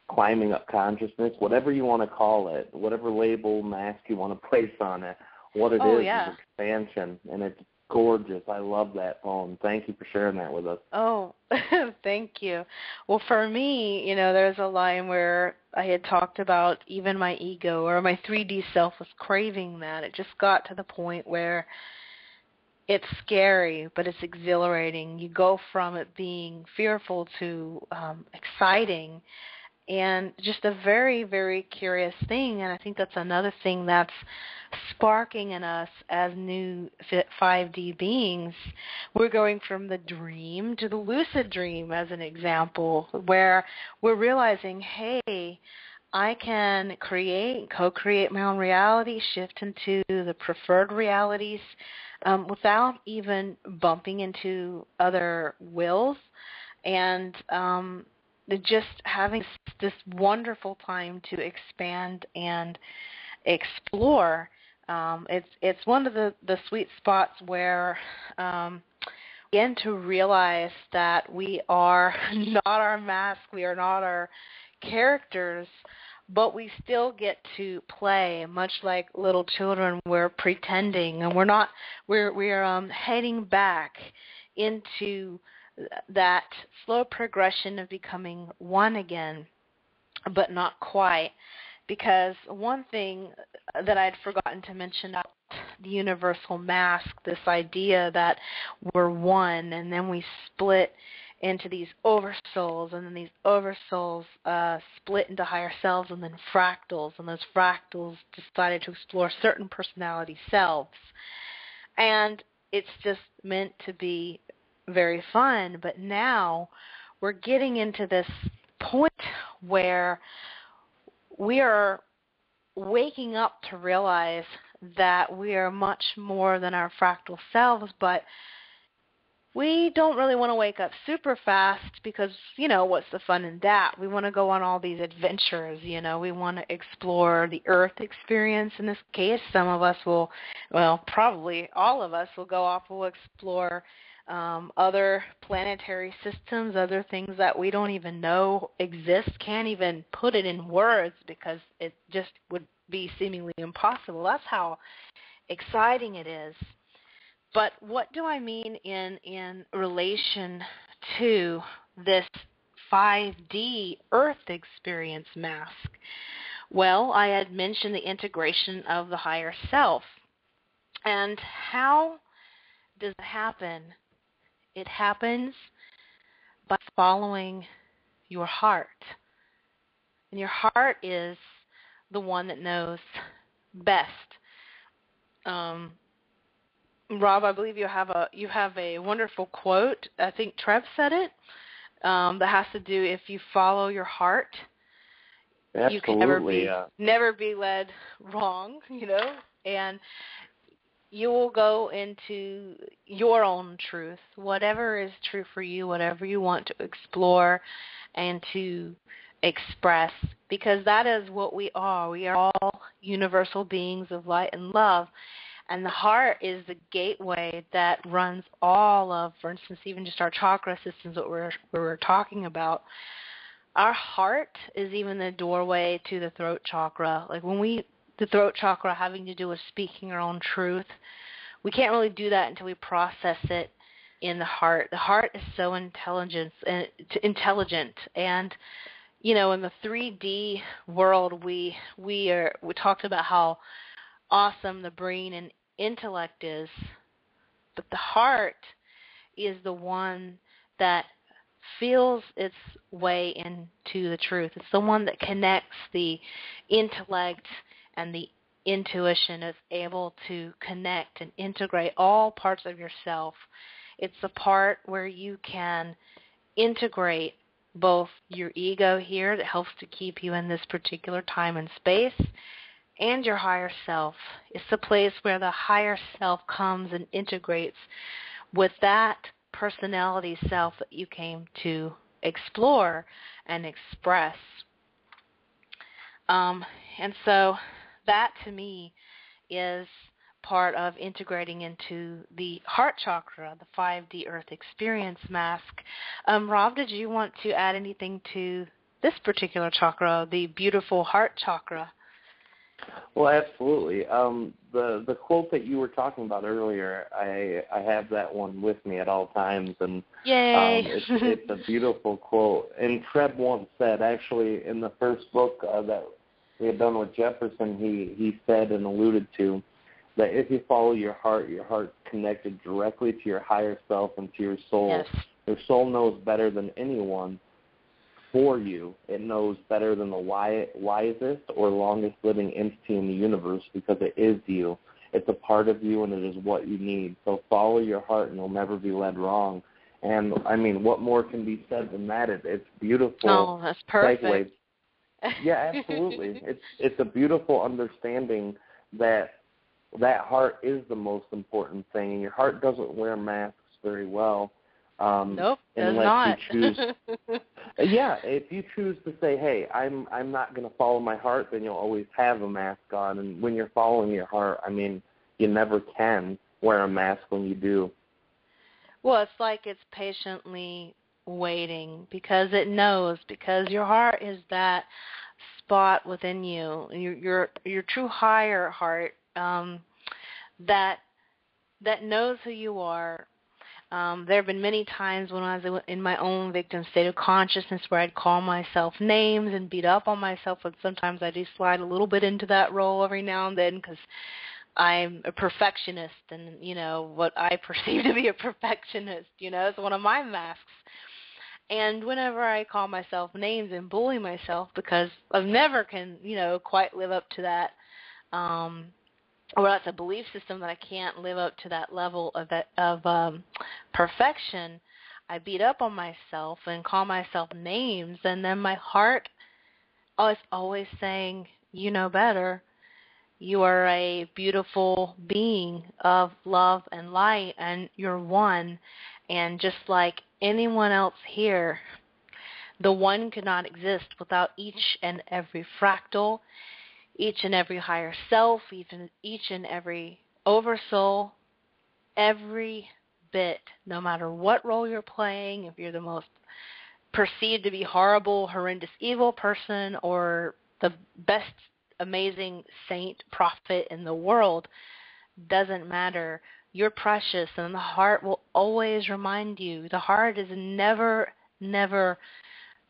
climbing up consciousness, whatever you want to call it, whatever label, mask you want to place on it, what it is expansion, and it's gorgeous. I love that poem. Thank you for sharing that with us. Oh, thank you. Well, for me, there's a line where I had talked about even my ego or my 3D self was craving that. It just got to the point where it's scary, but it's exhilarating. You go from it being fearful to exciting, and just a very, very curious thing. And I think that's another thing that's sparking in us as new 5D beings. We're going from the dream to the lucid dream, as an example, where we're realizing, hey, I can co-create my own reality, shift into the preferred realities without even bumping into other wills, and just having this wonderful time to expand and explore. It's one of the sweet spots where begin to realize that we are not our mask, we are not our characters, but we still get to play, much like little children. We're pretending, and we're heading back into that slow progression of becoming one again, but not quite. Because one thing that I'd forgotten to mention about the universal mask, this idea that we're one, and then we split into these oversouls, and then these oversouls split into higher selves, and then fractals, and those fractals decided to explore certain personality selves. And it's just meant to be very fun, but now we're getting into this point where we are waking up to realize that we are much more than our fractal selves, but we don't really want to wake up super fast because, what's the fun in that? We want to go on all these adventures, we want to explore the Earth experience. In this case, some of us will, probably all of us will go off, we'll explore other planetary systems, other things that we don't even know exist, can't even put it in words because it just would be seemingly impossible. That's how exciting it is. But what do I mean in relation to this 5D Earth experience mask? Well, I had mentioned the integration of the higher self. And how does it happen? It happens by following your heart. And your heart is the one that knows best. Rob, I believe you have a wonderful quote. I think Treb said it. That has to do, if you follow your heart, Absolutely, you can never be led wrong, and you will go into your own truth, whatever is true for you, whatever you want to explore and to express, because that is what we are. We are all universal beings of light and love, and the heart is the gateway that runs all of, for instance, even just our chakra systems that we're talking about. Our heart is even the doorway to the throat chakra. Like the throat chakra having to do with speaking our own truth. We can't really do that until we process it in the heart. The heart is so intelligent, and in the 3D world, we talked about how awesome the brain and intellect is, but the heart is the one that feels its way into the truth. It's the one that connects the intellect and the intuition, is able to connect and integrate all parts of yourself. It's the part where you can integrate both your ego here that helps to keep you in this particular time and space, and your higher self. It's the place where the higher self comes and integrates with that personality self that you came to explore and express. And so that, to me, is part of integrating into the heart chakra, the 5D Earth experience mask. Rob, did you want to add anything to this particular chakra, the beautiful heart chakra? Well, absolutely. The quote that you were talking about earlier, I have that one with me at all times, and Yay! It's a beautiful quote. And Treb once said, actually, in the first book that we had done with Jefferson, he said and alluded to that if you follow your heart's connected directly to your higher self and to your soul. Yes. Your soul knows better than anyone for you. It knows better than the wisest or longest living entity in the universe, because it is you. It's a part of you, and it is what you need. So follow your heart, and you'll never be led wrong. And, I mean, what more can be said than that? It's beautiful. Oh, that's perfect. Segue. Yeah, absolutely. It's a beautiful understanding that heart is the most important thing, and your heart doesn't wear masks very well. Nope, does unless not. You choose, yeah, if you choose to say, hey, I'm not going to follow my heart, then you'll always have a mask on. And when you're following your heart, I mean, you never can wear a mask when you do. Well, it's like it's patiently waiting because it knows, because your heart is that spot within you, your true higher heart, that knows who you are. There have been many times when I was in my own victim state of consciousness where I'd call myself names and beat up on myself, and sometimes I do slide a little bit into that role every now and then because I'm a perfectionist, and, what I perceive to be a perfectionist, is one of my masks. And whenever I call myself names and bully myself because I never can, quite live up to that, or that's a belief system that I can't live up to that level of perfection, I beat up on myself and call myself names, and then my heart is always saying, you know better. You are a beautiful being of love and light, and you're one. And just like anyone else here, the one could not exist without each and every fractal, each and every higher self, even each and every oversoul, every bit, no matter what role you're playing, if you're the most perceived to be horrible, horrendous, evil person, or the best amazing saint, prophet in the world, doesn't matter. You're precious, and the heart will always remind you. The heart is never, never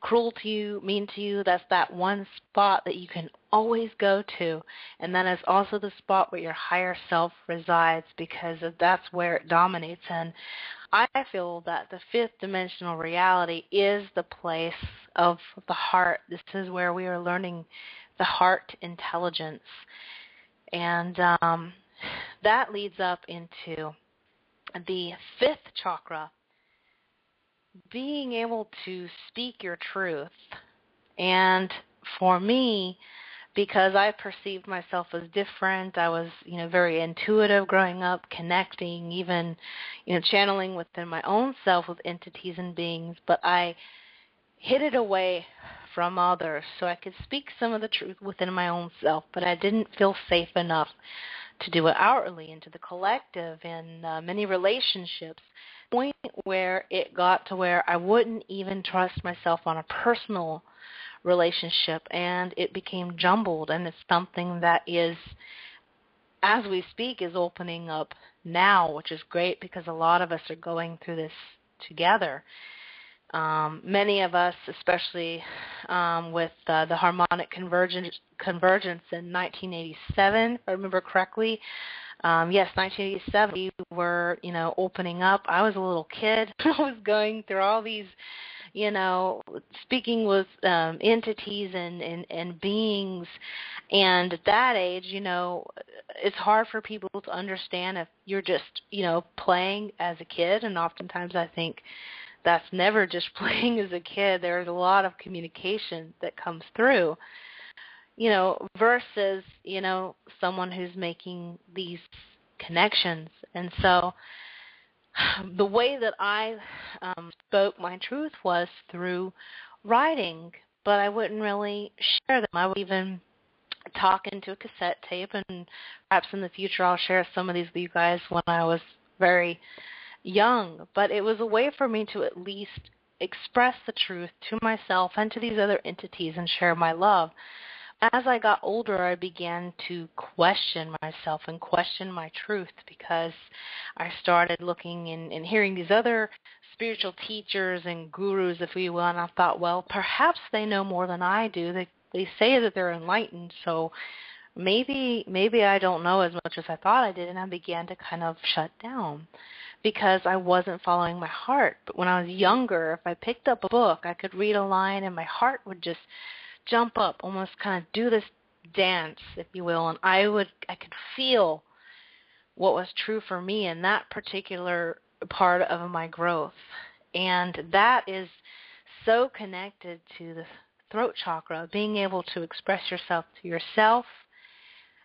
cruel to you, mean to you. That's that one spot that you can always go to, and that is also the spot where your higher self resides, because that's where it dominates. And I feel that the fifth dimensional reality is the place of the heart. This is where we are learning the heart intelligence. And that leads up into the fifth chakra, being able to speak your truth. And for me, because I perceived myself as different, I was, very intuitive growing up, connecting, even, channeling within my own self with entities and beings, but I hid it away from others so I could speak some of the truth within my own self, but I didn't feel safe enough to do it outwardly into the collective and many relationships, point where it got to where I wouldn't even trust myself on a personal relationship, and it became jumbled, and it's something that is, as we speak, is opening up now, which is great because a lot of us are going through this together. Many of us, especially with the harmonic convergence in 1987, if I remember correctly. Yes, 1987, we were, opening up. I was a little kid. I was going through all these, speaking with entities and beings. And at that age, it's hard for people to understand if you're just, playing as a kid. And oftentimes I think that's never just playing as a kid. There's a lot of communication that comes through, versus, someone who's making these connections. And so the way that I spoke my truth was through writing, but I wouldn't really share them. I would even talk into a cassette tape, and perhaps in the future I'll share some of these with you guys when I was very young, but it was a way for me to at least express the truth to myself and to these other entities and share my love. As I got older, I began to question myself and question my truth, because I started looking and hearing these other spiritual teachers and gurus, if we will, and I thought, well, perhaps they know more than I do. They say that they're enlightened, so maybe I don't know as much as I thought I did, and I began to kind of shut down, because I wasn't following my heart. But when I was younger, if I picked up a book, I could read a line and my heart would just jump up, almost kind of do this dance, if you will, and I could feel what was true for me in that particular part of my growth. And that is so connected to the throat chakra, being able to express yourself to yourself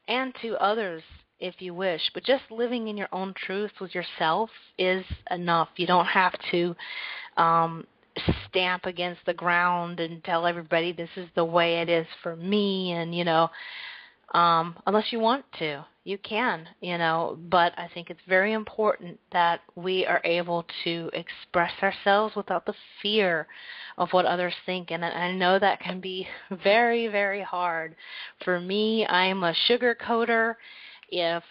and to others if you wish, but just living in your own truth with yourself is enough. You don't have to stamp against the ground and tell everybody this is the way it is for me. And, unless you want to. You can, but I think it's very important that we are able to express ourselves without the fear of what others think. And I know that can be very, very hard. For me, I'm a sugarcoater. If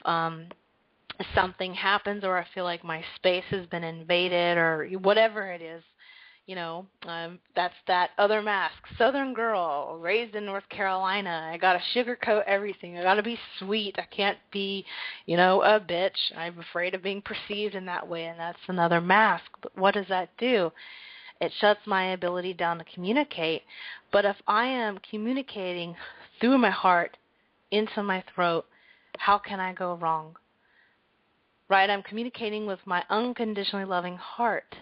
something happens or I feel like my space has been invaded or whatever it is, that's that other mask, Southern girl, raised in North Carolina. I got to sugarcoat everything. I got to be sweet. I can't be, a bitch. I'm afraid of being perceived in that way, and that's another mask. But what does that do? It shuts my ability down to communicate. But if I am communicating through my heart into my throat, how can I go wrong? Right? I'm communicating with my unconditionally loving heart.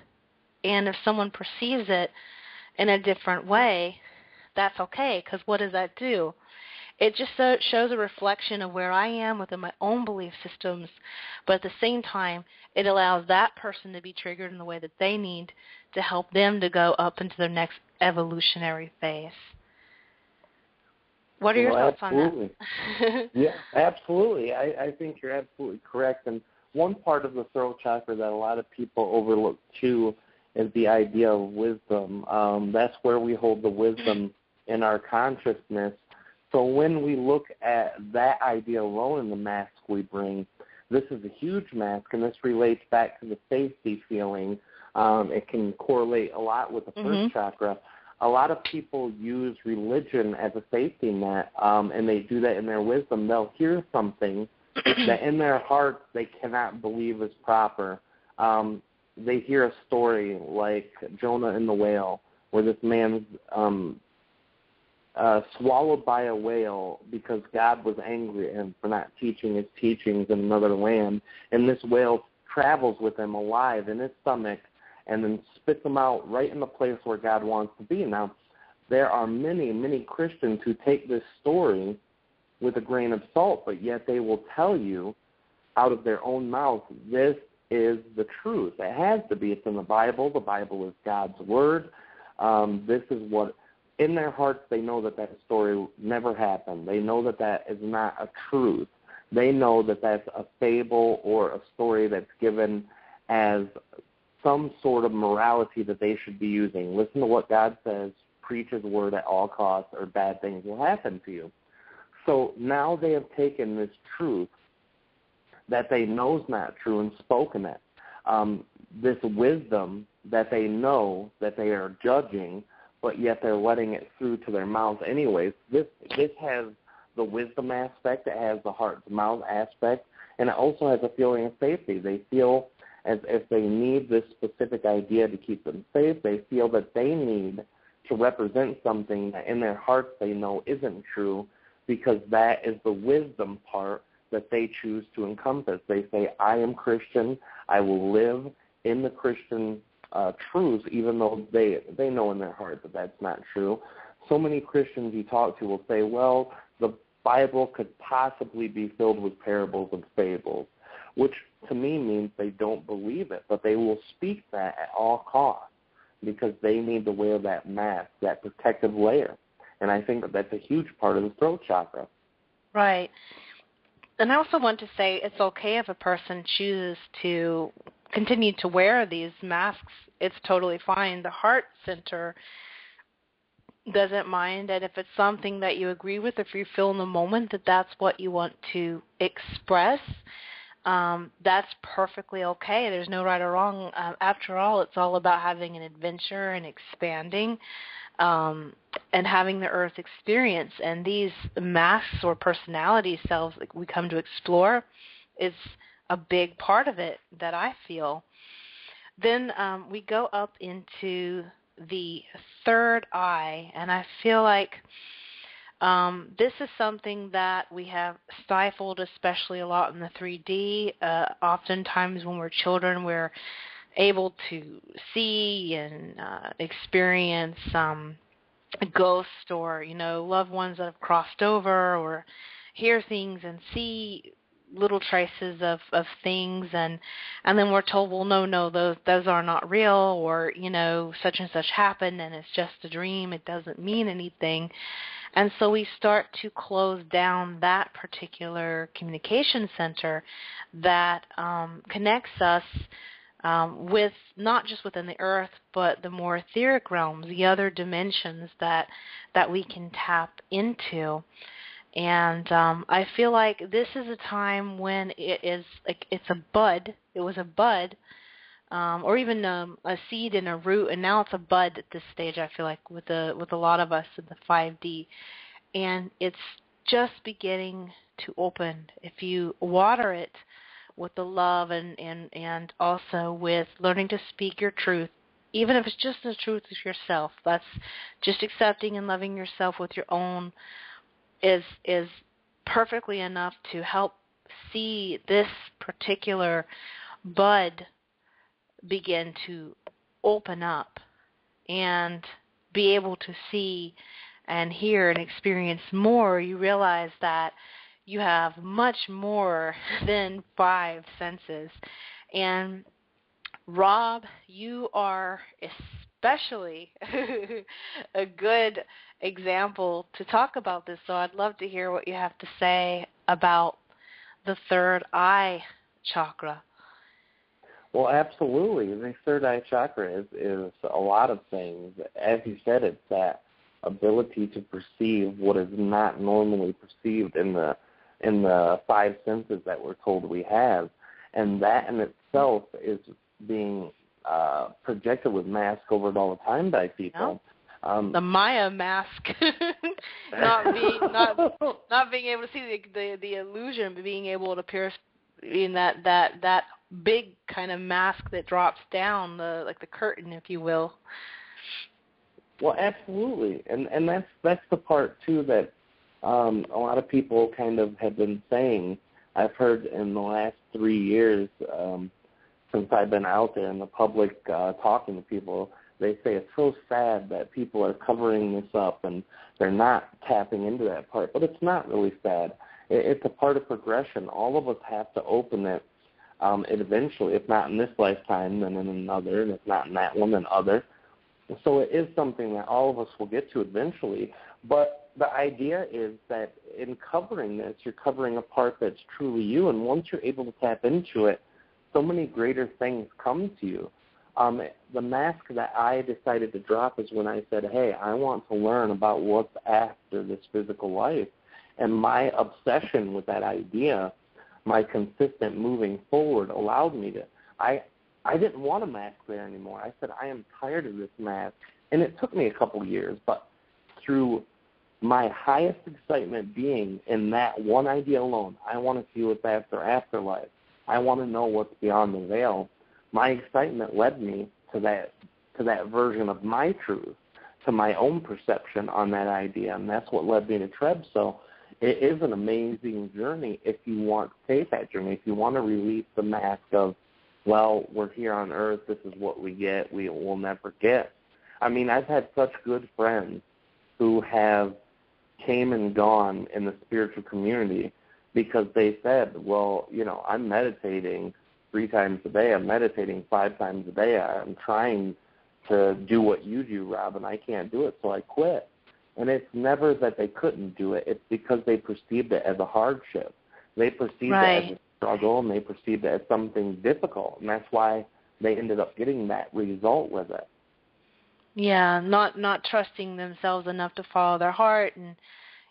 And if someone perceives it in a different way, that's okay, because what does that do? It just shows a reflection of where I am within my own belief systems, but at the same time, it allows that person to be triggered in the way that they need to help them to go up into their next evolutionary phase. What are your thoughts on that? Yeah, absolutely. I think you're absolutely correct. And one part of the throat chakra that a lot of people overlook, too, is the idea of wisdom. That's where we hold the wisdom in our consciousness. So when we look at that idea alone in the mask we bring, this is a huge mask, and this relates back to the safety feeling. It can correlate a lot with the first chakra. A lot of people use religion as a safety net, and they do that in their wisdom. They'll hear something that in their hearts they cannot believe is proper. They hear a story like Jonah and the whale, where this man's swallowed by a whale because God was angry at him for not teaching his teachings in another land. And this whale travels with him alive in his stomach and then spits him out right in the place where God wants to be. Now, there are many, many Christians who take this story with a grain of salt, but yet they will tell you out of their own mouth, this is the truth. It has to be. It's in the Bible. The Bible is God's word. This is what, in their hearts, they know that that story never happened. They know that that is not a truth. They know that that's a fable or a story that's given as some sort of morality that they should be using. Listen to what God says, preach his word at all costs, or bad things will happen to you. So now they have taken this truth that they know is not true and spoken it. This wisdom that they know that they are judging, but yet they're letting it through to their mouth anyways. This has the wisdom aspect, it has the heart-to-mouth aspect, and it also has a feeling of safety. They feel as if they need this specific idea to keep them safe. They feel that they need to represent something that in their hearts they know isn't true, because that is the wisdom part that they choose to encompass. They say, I am Christian. I will live in the Christian truths, even though they know in their heart that that's not true. So many Christians you talk to will say, well, the Bible could possibly be filled with parables and fables, which to me means they don't believe it, but they will speak that at all costs because they need to wear that mask, that protective layer. And I think that that's a huge part of the throat chakra. Right. And I also want to say it's okay if a person chooses to continue to wear these masks. It's totally fine. The heart center doesn't mind, and if it's something that you agree with, if you feel in the moment that that's what you want to express, that's perfectly okay. There's no right or wrong. After all, it's all about having an adventure and expanding and having the earth experience. And these masks or personality selves that we come to explore is a big part of it that I feel. Then we go up into the third eye, and I feel like this is something that we have stifled, especially a lot in the 3D. Oftentimes when we're children, we're able to see and experience ghosts or, loved ones that have crossed over, or hear things and see little traces of things, and then we're told, well, no, those are not real, or, such and such happened and it's just a dream. It doesn't mean anything. And so we start to close down that particular communication center that connects us with not just within the earth, but the more etheric realms, the other dimensions that we can tap into. And I feel like this is a time when it is like it's a bud. It was a bud, or even a seed and a root, and now it's a bud at this stage. I feel like with a lot of us in the 5D, and it's just beginning to open. If you water it with the love and also with learning to speak your truth, even if it's just the truth of yourself, that's just accepting and loving yourself with your own is perfectly enough to help see this particular bud begin to open up and be able to see and hear and experience more. You realize that you have much more than 5 senses. And Rob, you are especially a good example to talk about this. So I'd love to hear what you have to say about the third eye chakra. Well, absolutely. The third eye chakra is a lot of things. As you said, it's that ability to perceive what is not normally perceived in the 5 senses that we're told we have, and that in itself is being projected with mask over it all the time by people. Yep. The Maya mask, not being able to see the illusion, but being able to pierce in that big kind of mask that drops down, like the curtain, if you will. Well, absolutely, and that's the part too that a lot of people kind of have been saying. I've heard in the last 3 years since I've been out there in the public talking to people, they say it's so sad that people are covering this up and they're not tapping into that part. But it's not really sad. It's a part of progression. All of us have to open it eventually, if not in this lifetime, then in another, and if not in that one, then other. So it is something that all of us will get to eventually. But the idea is that in covering this, you're covering a part that's truly you. And once you're able to tap into it, so many greater things come to you. The mask that I decided to drop is when I said, hey, I want to learn about what's after this physical life. And my obsession with that idea, my consistent moving forward allowed me to, I didn't want a mask there anymore. I said, I am tired of this mask. And it took me a couple years, but through my highest excitement being in that one idea alone, I want to see what's after afterlife. I want to know what's beyond the veil. My excitement led me to that version of my truth, to my own perception on that idea, and that's what led me to Treb. So it is an amazing journey if you want to take that journey, if you want to release the mask of, well, we're here on Earth, this is what we get, we will never get. I mean, I've had such good friends who have came and gone in the spiritual community because they said, well, you know, I'm meditating 3 times a day, I'm meditating 5 times a day, I'm trying to do what you do, Rob, and I can't do it, so I quit. And it's never that they couldn't do it, it's because they perceived it as a hardship. They perceived it as a struggle, and they perceived it as something difficult, and that's why they ended up getting that result with it. Yeah, not trusting themselves enough to follow their heart and,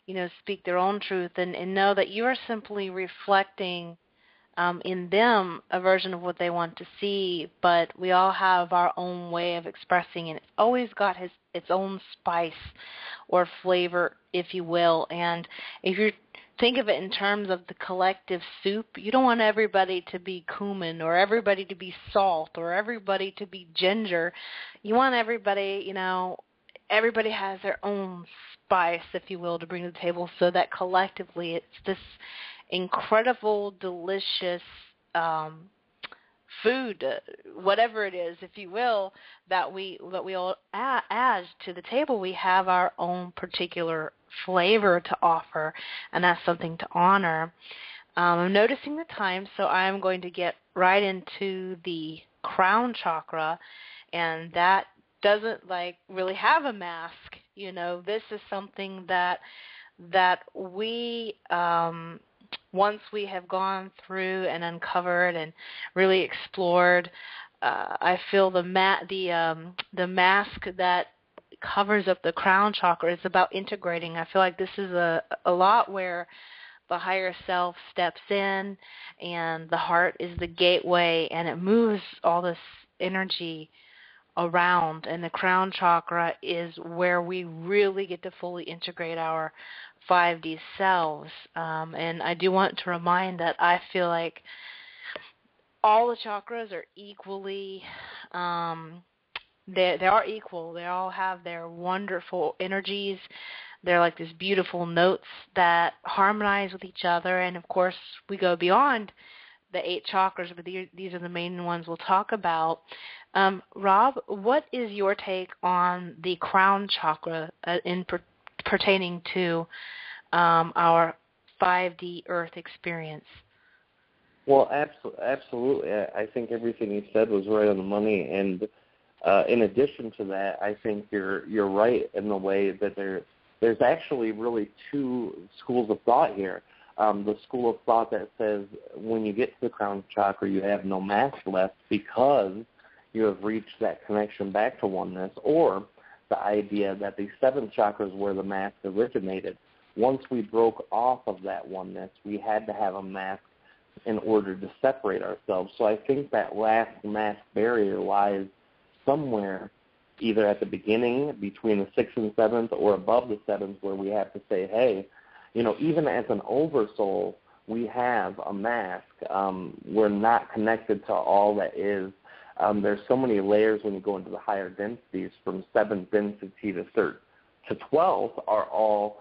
you know, speak their own truth and know that you are simply reflecting in them a version of what they want to see, but we all have our own way of expressing, and it's always got its own spice or flavor, if you will. And if you think of it in terms of the collective soup, you don't want everybody to be cumin or everybody to be salt or everybody to be ginger. You want everybody, you know, everybody has their own spice, if you will, to bring to the table, so that collectively it's this incredible, delicious food, whatever it is, if you will, that we all add to the table. We have our own particular flavor to offer, and that's something to honor. I'm noticing the time, so I'm going to get right into the crown chakra, and that doesn't really have a mask, You know, this is something that we, once we have gone through and uncovered and really explored, I feel the mask that covers up the crown chakra is about integrating. I feel like this is a lot where the higher self steps in, and the heart is the gateway, and it moves all this energy around, and the crown chakra is where we really get to fully integrate our 5D selves. And I do want to remind that I feel like all the chakras are equally, they are equal. They all have their wonderful energies. They're like these beautiful notes that harmonize with each other. And, of course, we go beyond the 8 chakras, but these are the main ones we'll talk about. Rob, what is your take on the crown chakra pertaining to our 5D Earth experience? Well, absolutely. I think everything you said was right on the money. And in addition to that, I think you're right in the way that there's actually really 2 schools of thought here. The school of thought that says when you get to the crown chakra, you have no mask left because you have reached that connection back to oneness, or the idea that the 7 chakras where the mask originated, once we broke off of that oneness, we had to have a mask in order to separate ourselves. So I think that last mask barrier lies somewhere either at the beginning between the 6th and 7th or above the 7th, where we have to say, hey, you know, even as an oversoul, we have a mask. We're not connected to all that is. There's so many layers when you go into the higher densities, from 7th density to 3rd to 12th are all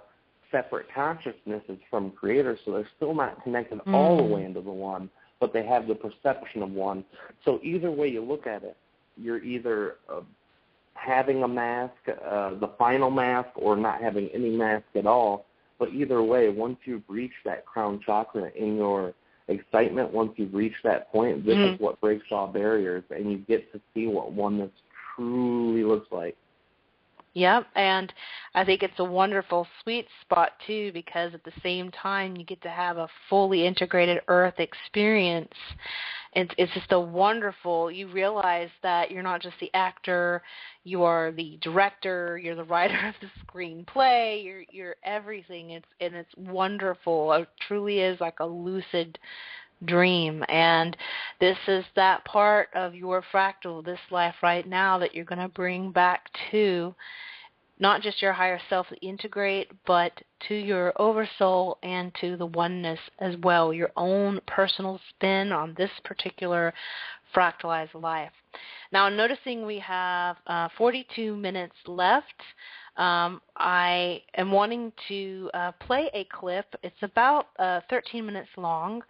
separate consciousnesses from Creator, so they're still not connected all the way into the one, but they have the perception of one. So either way you look at it, you're either having a mask, the final mask, or not having any mask at all. But either way, once you've reached that crown chakra in your excitement, once you've reached that point, this is what breaks all barriers, and you get to see what oneness truly looks like. Yep, and I think it's a wonderful sweet spot, too, because at the same time you get to have a fully integrated Earth experience. It's just a wonderful, you realize that you're not just the actor, you are the director, you're the writer of the screenplay, you're everything, it's wonderful. It truly is like a lucid dream, and this is that part of your fractal, this life right now, that you're going to bring back to not just your higher self to integrate, but to your oversoul and to the oneness as well, your own personal spin on this particular fractalized life. Now, I'm noticing we have 42 minutes left. I am wanting to play a clip. It's about 13 minutes long.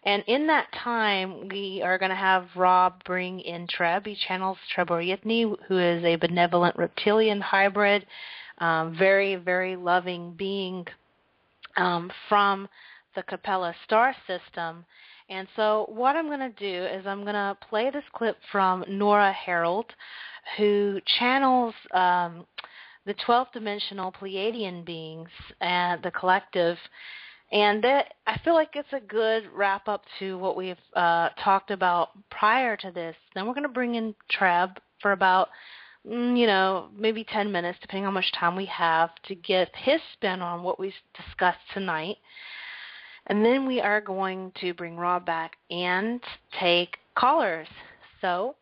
And in that time, we are going to have Rob bring in Treb. He channels Treb Bor Yit NE, who is a benevolent reptilian hybrid, very, very loving being from the Capella star system. And so what I'm going to do is I'm going to play this clip from Nora Harold, who channels the 12th dimensional Pleaidian beings and the collective. And I feel like it's a good wrap-up to what we've talked about prior to this. Then we're going to bring in Treb for about, maybe 10 minutes, depending on how much time we have, to get his spin on what we discussed tonight. And then we are going to bring Rob back and take callers. So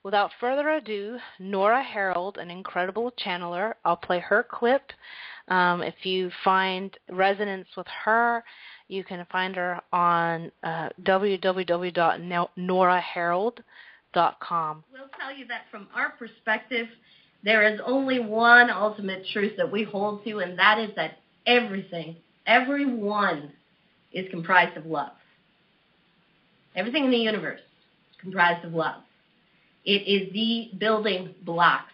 without further ado, Nora Harold, an incredible channeler. I'll play her clip. If you find resonance with her, you can find her on www.noraharold.com. We'll tell you that from our perspective, there is only one ultimate truth that we hold to, and that is that everyone is comprised of love. Everything in the universe is comprised of love. It is the building blocks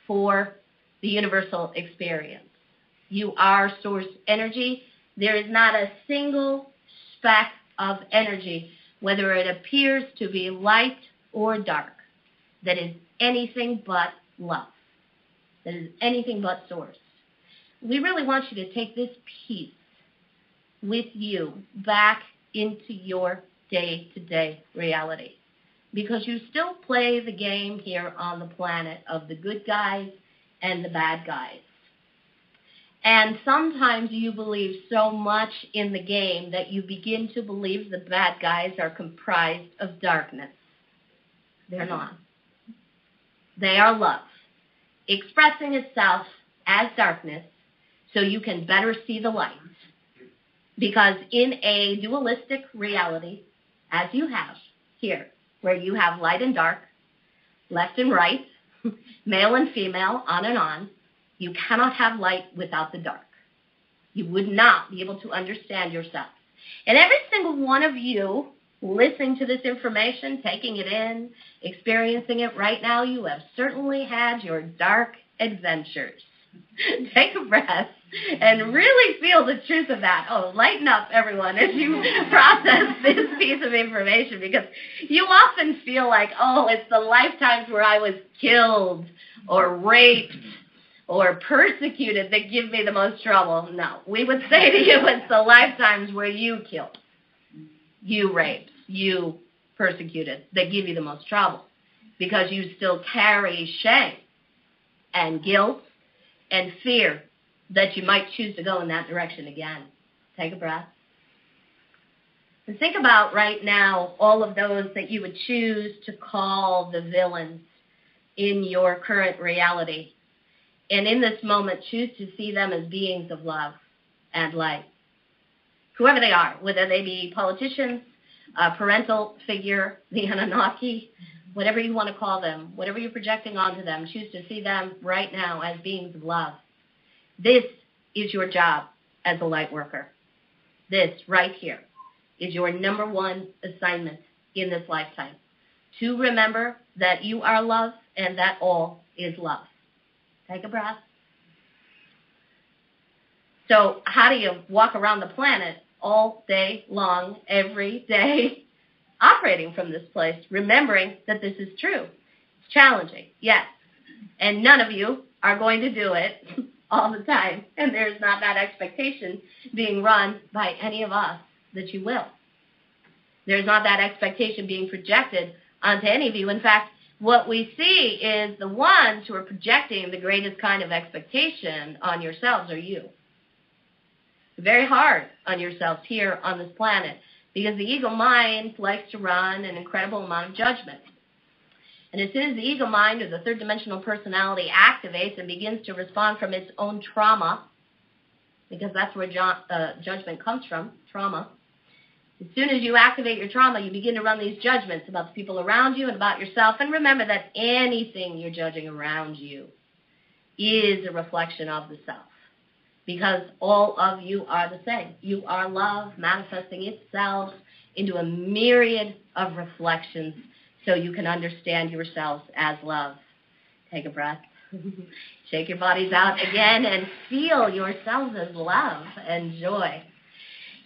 for the universal experience. You are source energy. There is not a single speck of energy, whether it appears to be light or dark, that is anything but love. That is anything but source. we really want you to take this piece with you back into your day-to-day reality, because you still play the game here on the planet of the good guys and the bad guys. And sometimes you believe so much in the game that you begin to believe the bad guys are comprised of darkness. They're not. They are love, expressing itself as darkness so you can better see the light. Because in a dualistic reality, as you have here, where you have light and dark, left and right, male and female, on, you cannot have light without the dark. You would not be able to understand yourself. And every single one of you listening to this information, taking it in, experiencing it right now, you have certainly had your dark adventures. Take a breath and really feel the truth of that. Oh, lighten up, everyone, as you process this piece of information, because you often feel like, oh, it's the lifetimes where I was killed or raped or persecuted that give me the most trouble. No, we would say to you it's the lifetimes where you killed, you raped, you persecuted that give you the most trouble, because you still carry shame and guilt and fear that you might choose to go in that direction again. Take a breath. And think about right now all of those that you would choose to call the villains in your current reality. And in this moment, choose to see them as beings of love and light. Whoever they are, whether they be politicians, a parental figure, the Anunnaki, whatever you want to call them, whatever you're projecting onto them, choose to see them right now as beings of love. This is your job as a light worker. This right here is your number one assignment in this lifetime. To remember that you are love and that all is love. Take a breath. So how do you walk around the planet all day long, every day, operating from this place, remembering that this is true? It's challenging, yes. And none of you are going to do it all the time. And there's not that expectation being run by any of us that you will. There's not that expectation being projected onto any of you. In fact, what we see is the ones who are projecting the greatest kind of expectation on yourselves are you. Very hard on yourselves here on this planet, because the ego mind likes to run an incredible amount of judgment. And as soon as the ego mind or the third dimensional personality activates and begins to respond from its own trauma, because that's where judgment comes from, trauma. As soon as you activate your trauma, you begin to run these judgments about the people around you and about yourself. And remember that anything you're judging around you is a reflection of the self, because all of you are the same. You are love manifesting itself into a myriad of reflections so you can understand yourselves as love. Take a breath. Shake your bodies out again and feel yourselves as love and joy.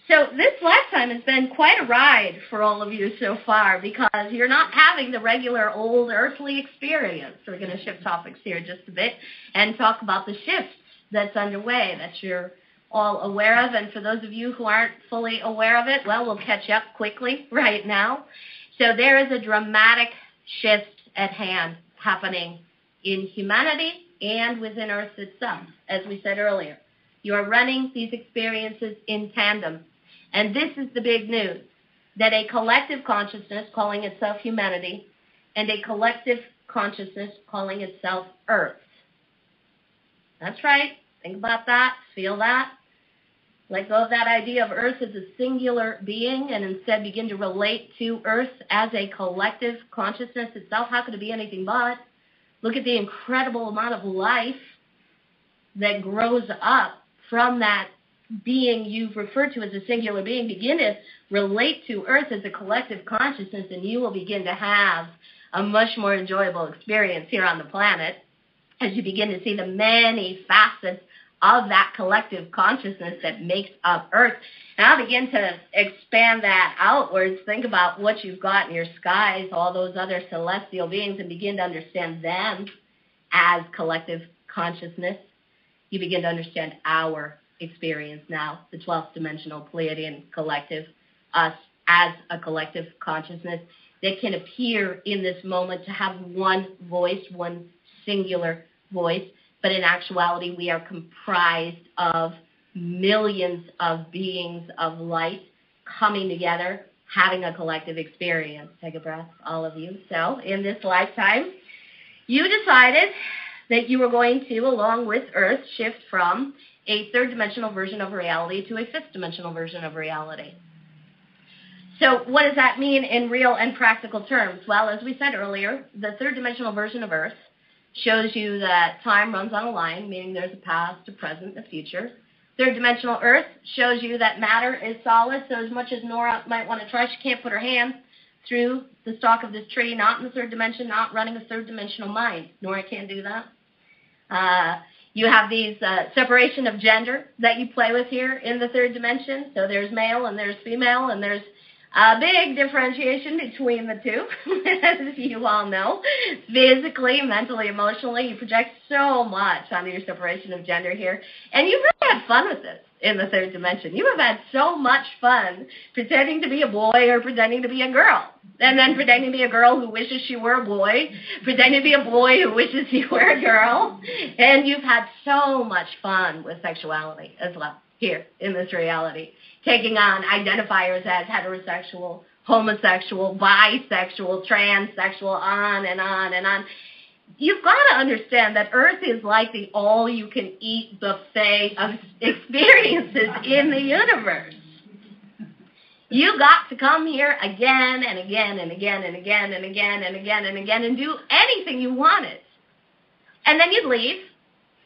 So this lifetime has been quite a ride for all of you so far, because you're not having the regular old earthly experience. We're going to shift topics here just a bit and talk about the shift that's underway that you're all aware of. And for those of you who aren't fully aware of it, well, we'll catch up quickly right now. So there is a dramatic shift at hand happening in humanity and within Earth itself. As we said earlier, you are running these experiences in tandem. And this is the big news, that a collective consciousness calling itself humanity and a collective consciousness calling itself Earth. That's right. Think about that. Feel that. Let go of that idea of Earth as a singular being and instead begin to relate to Earth as a collective consciousness itself. How could it be anything but? Look at the incredible amount of life that grows up from that being you've referred to as a singular being. Begin to relate to Earth as a collective consciousness, and you will begin to have a much more enjoyable experience here on the planet as you begin to see the many facets of that collective consciousness that makes up Earth. Now begin to expand that outwards. Think about what you've got in your skies, all those other celestial beings, and begin to understand them as collective consciousness. you begin to understand our experience now, the 12th dimensional Pleaidian collective, us as a collective consciousness that can appear in this moment to have one voice, one singular voice, but in actuality we are comprised of millions of beings of light coming together, having a collective experience. Take a breath, all of you. So in this lifetime, you decided that you were going to, along with Earth, shift from a third dimensional version of reality to a fifth dimensional version of reality. So what does that mean in real and practical terms? Well, as we said earlier, the third dimensional version of Earth shows you that time runs on a line, meaning there's a past, a present, a future. Third dimensional Earth shows you that matter is solid, so as much as Nora might want to try, she can't put her hand through the stalk of this tree, not in the third dimension, not running a third dimensional mind. Nora can't do that. You have these separation of gender that you play with here in the third dimension. So there's male and there's female, and there's a big differentiation between the two, as you all know. Physically, mentally, emotionally, you project so much onto your separation of gender here. And you really had fun with this in the third dimension. You have had so much fun pretending to be a boy or pretending to be a girl. And then pretending to be a girl who wishes she were a boy, pretending to be a boy who wishes he were a girl. And you've had so much fun with sexuality as well here in this reality, taking on identifiers as heterosexual, homosexual, bisexual, transsexual, on and on and on. You've got to understand that Earth is like the all-you-can-eat buffet of experiences in the universe. You got to come here again and again and again and again and again and again and again and do anything you wanted. And then you'd leave.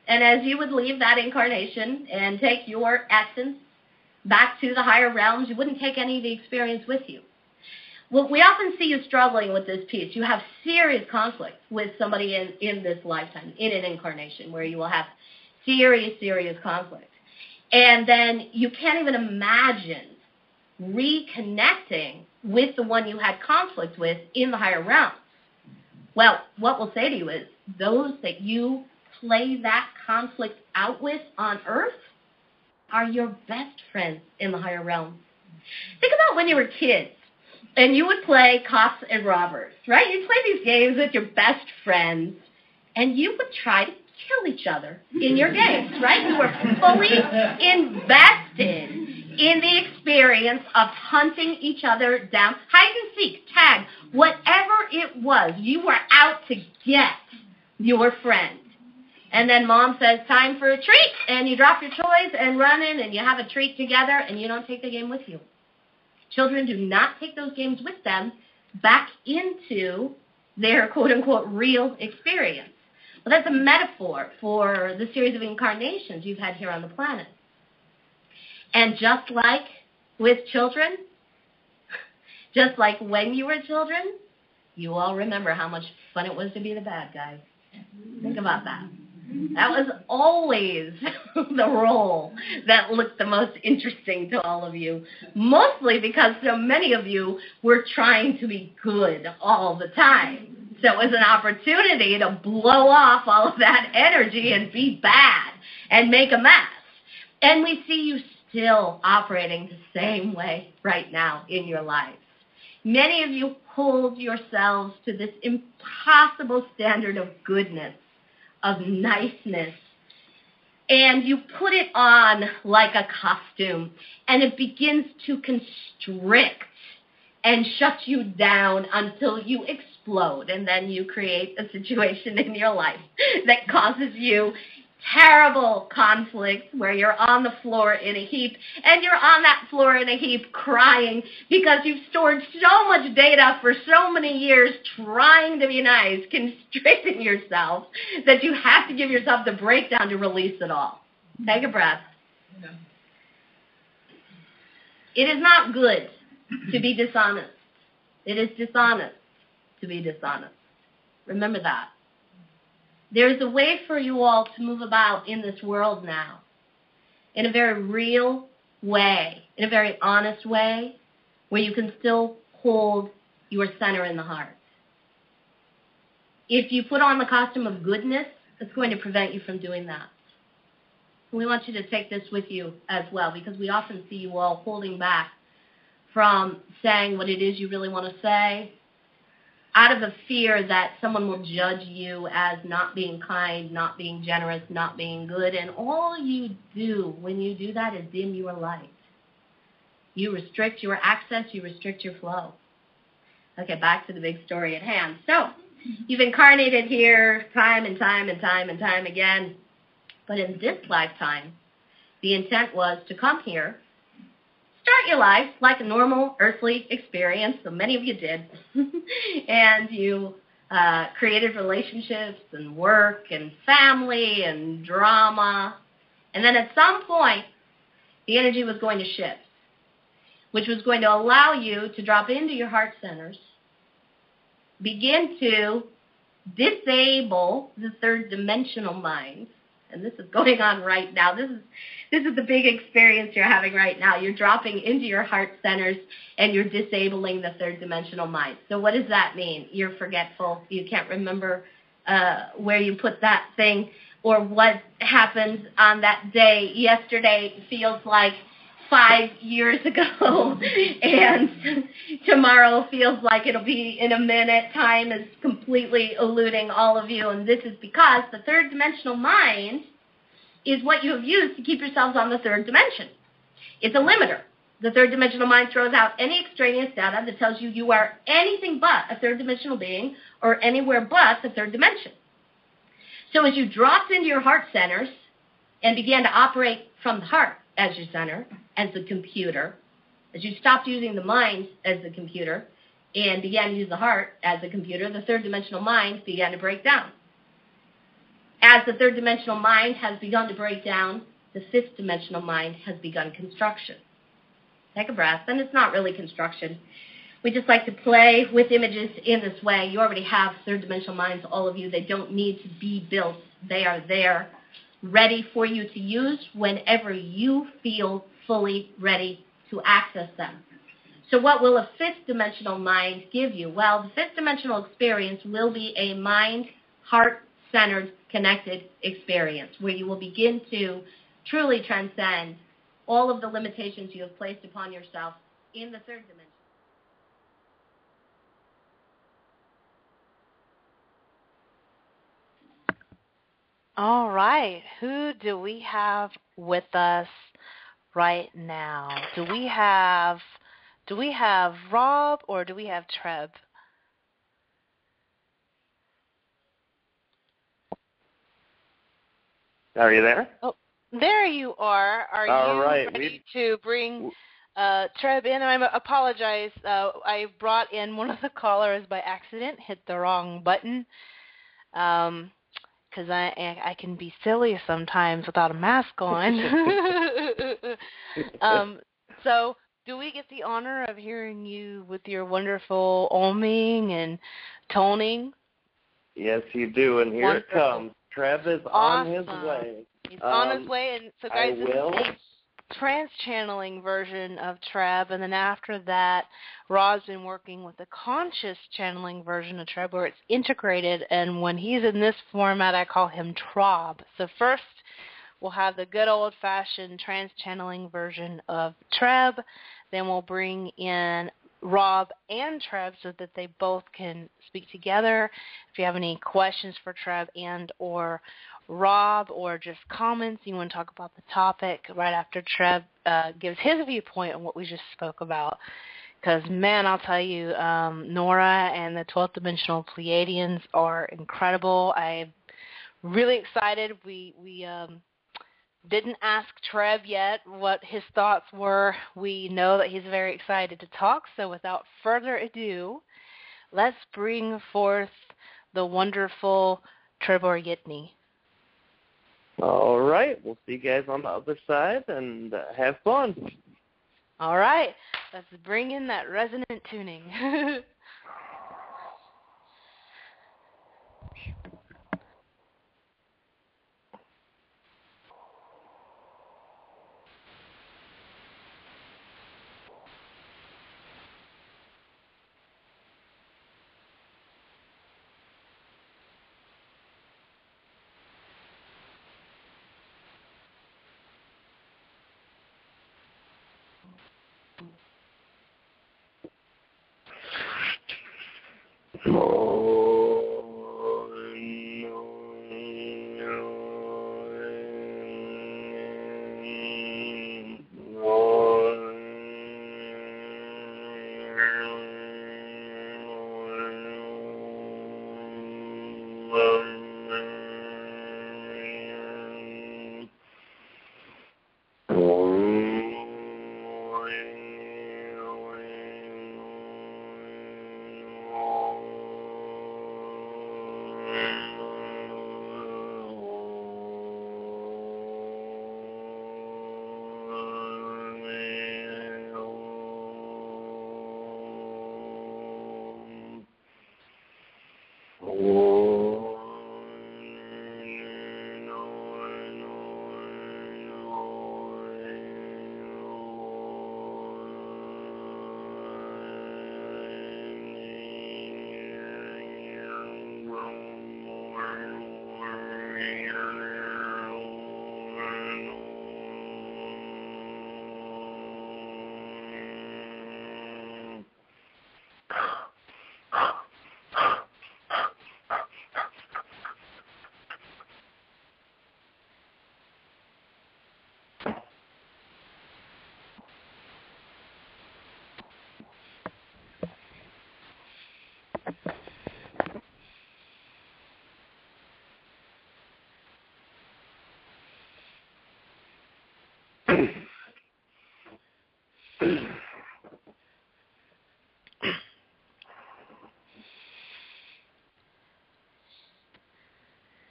And as you would leave that incarnation and take your essence back to the higher realms, you wouldn't take any of the experience with you. Well, we often see you struggling with this piece. You have serious conflict with somebody in this lifetime, in an incarnation, where you will have serious conflict. And then you can't even imagine reconnecting with the one you had conflict with in the higher realms. Well, what we'll say to you is those that you play that conflict out with on Earth are your best friends in the higher realms. Think about when you were kids and you would play cops and robbers, right? You'd play these games with your best friends and you would try to kill each other in your games, right? You were fully invested in the experience of hunting each other down, hide and seek, tag, whatever it was, you were out to get your friend. And then mom says, time for a treat, and you drop your toys and run in and you have a treat together and you don't take the game with you. Children do not take those games with them back into their quote-unquote real experience. Well, that's a metaphor for the series of incarnations you've had here on the planet. And just like with children, just like when you were children, you all remember how much fun it was to be the bad guy. Think about that. That was always the role that looked the most interesting to all of you, mostly because so many of you were trying to be good all the time. So it was an opportunity to blow off all of that energy and be bad and make a mess. And we see you still operating the same way right now in your lives. Many of you hold yourselves to this impossible standard of goodness, of niceness, and you put it on like a costume, and it begins to constrict and shut you down until you explode, and then you create a situation in your life that causes you terrible conflicts where you're on the floor in a heap, and you're on that floor in a heap crying because you've stored so much data for so many years trying to be nice, constricting yourself, that you have to give yourself the breakdown to release it all. Take a breath. Yeah. It is not good to be dishonest. It is dishonest to be dishonest. Remember that. There's a way for you all to move about in this world now in a very real way, in a very honest way, where you can still hold your center in the heart. If you put on the costume of goodness, it's going to prevent you from doing that. We want you to take this with you as well, because we often see you all holding back from saying what it is you really want to say, out of a fear that someone will judge you as not being kind, not being generous, not being good. And all you do when you do that is dim your light. You restrict your access, you restrict your flow. Okay, back to the big story at hand. So, you've incarnated here time and time and time and time again. But in this lifetime, the intent was to come here, start your life like a normal earthly experience, so many of you did, and you created relationships and work and family and drama, and then at some point, the energy was going to shift, which was going to allow you to drop into your heart centers, begin to disable the third dimensional mind, and this is going on right now. This is the big experience you're having right now. You're dropping into your heart centers and you're disabling the third dimensional mind. So what does that mean? You're forgetful. You can't remember where you put that thing or what happened on that day. Yesterday feels like 5 years ago, and tomorrow feels like it'll be in a minute. Time is completely eluding all of you, and this is because the third dimensional mind is what you have used to keep yourselves on the third dimension. It's a limiter. The third dimensional mind throws out any extraneous data that tells you you are anything but a third dimensional being or anywhere but the third dimension. So as you dropped into your heart centers and began to operate from the heart as your center, as the computer, as you stopped using the mind as the computer and began to use the heart as the computer, the third dimensional mind began to break down. As the third dimensional mind has begun to break down, the fifth dimensional mind has begun construction. Take a breath, and it's not really construction. We just like to play with images in this way. You already have third dimensional minds, all of you. They don't need to be built. They are there, ready for you to use whenever you feel fully ready to access them. So what will a fifth dimensional mind give you? Well, the fifth dimensional experience will be a mind, heart-centered, connected experience where you will begin to truly transcend all of the limitations you have placed upon yourself in the third dimension. All right. Who do we have with us right now? Do we have Rob or do we have Treb? Are you there? Oh, there you are. Are you ready to bring Treb in? I apologize. I brought in one of the callers by accident, hit the wrong button. Because I can be silly sometimes without a mask on. So do we get the honor of hearing you with your wonderful oming and toning? Yes, you do, and here it comes. Treb is on his way. He's on his way, and so guys, this is a trans-channeling version of Treb, and then after that, Rob's been working with the conscious channeling version of Treb, where it's integrated, and when he's in this format, I call him Trob. So first, we'll have the good old-fashioned trans-channeling version of Treb, then we'll bring in Rob and Treb so that they both can speak together. If you have any questions for Treb and or Rob or just comments, you want to talk about the topic right after Treb gives his viewpoint on what we just spoke about. Because, man, I'll tell you, Nora and the 12th Dimensional Pleaidians are incredible. I'm really excited. We didn't ask Treb yet what his thoughts were. We know that he's very excited to talk, so without further ado, let's bring forth the wonderful Treb Bor Yit NE. All right. We'll see you guys on the other side, and have fun. All right. Let's bring in that resonant tuning.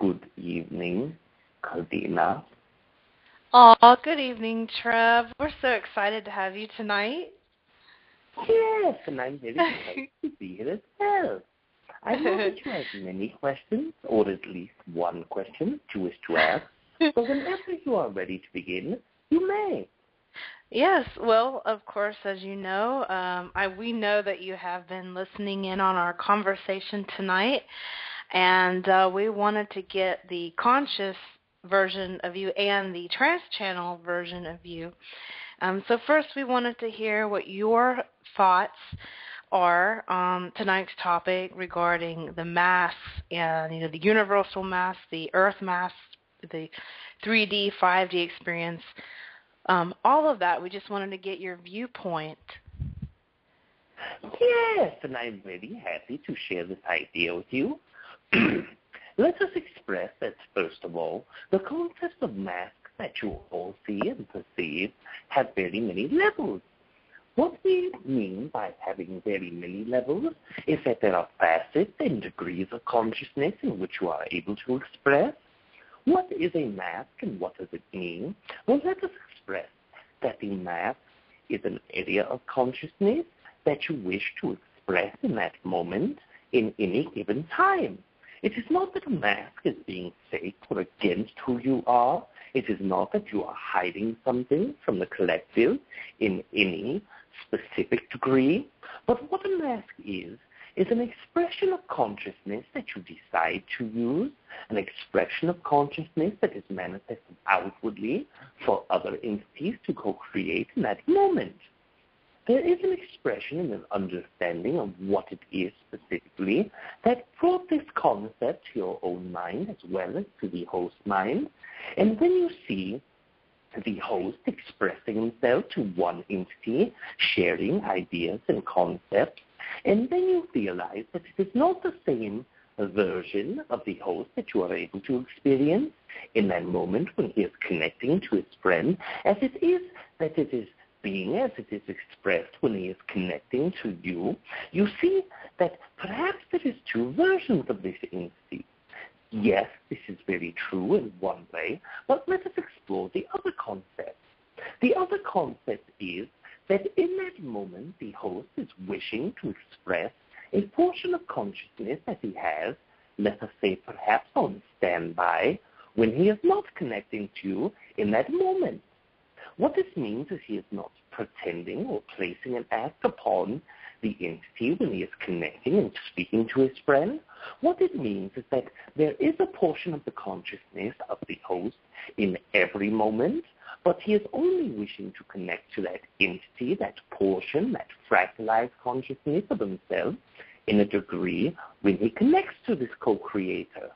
Good evening, Kalina. Oh, good evening, Treb. We're so excited to have you tonight. Yes, and I'm very excited to be here as well. I know that you have many questions, or at least one question that you wish to ask. So whenever you are ready to begin, you may. Yes, well, of course, as you know, we know that you have been listening in on our conversation tonight, and we wanted to get the conscious version of you and the trans-channel version of you. So first, we wanted to hear what your thoughts are on tonight's topic regarding the masks and, the universal mask, the earth mask, the 3D, 5D experience, all of that. We just wanted to get your viewpoint. Yes, and I'm very happy to share this idea with you. Let us express that, first of all, the concept of masks that you all see and perceive have very many levels. What we mean by having very many levels is that there are facets and degrees of consciousness in which you are able to express. What is a mask and what does it mean? Well, let us express that the mask is an area of consciousness that you wish to express in that moment in any given time. It is not that a mask is being fake or against who you are. It is not that you are hiding something from the collective in any specific degree. But what a mask is an expression of consciousness that you decide to use, an expression of consciousness that is manifested outwardly for other entities to co-create in that moment. There is an expression and an understanding of what it is specifically that brought this concept to your own mind as well as to the host mind. And when you see the host expressing himself to one entity, sharing ideas and concepts, and then you realize that it is not the same version of the host that you are able to experience in that moment when he is connecting to his friend as it is that it is being as it is expressed when he is connecting to you. You see that perhaps there is two versions of this entity. Yes, this is very true in one way, but let us explore the other concept. The other concept is that in that moment the host is wishing to express a portion of consciousness that he has, let us say perhaps on standby, when he is not connecting to you in that moment. What this means is he is not pretending or placing an act upon the entity when he is connecting and speaking to his friend. What it means is that there is a portion of the consciousness of the host in every moment, but he is only wishing to connect to that entity, that portion, that fractalized consciousness of himself in a degree when he connects to this co-creator.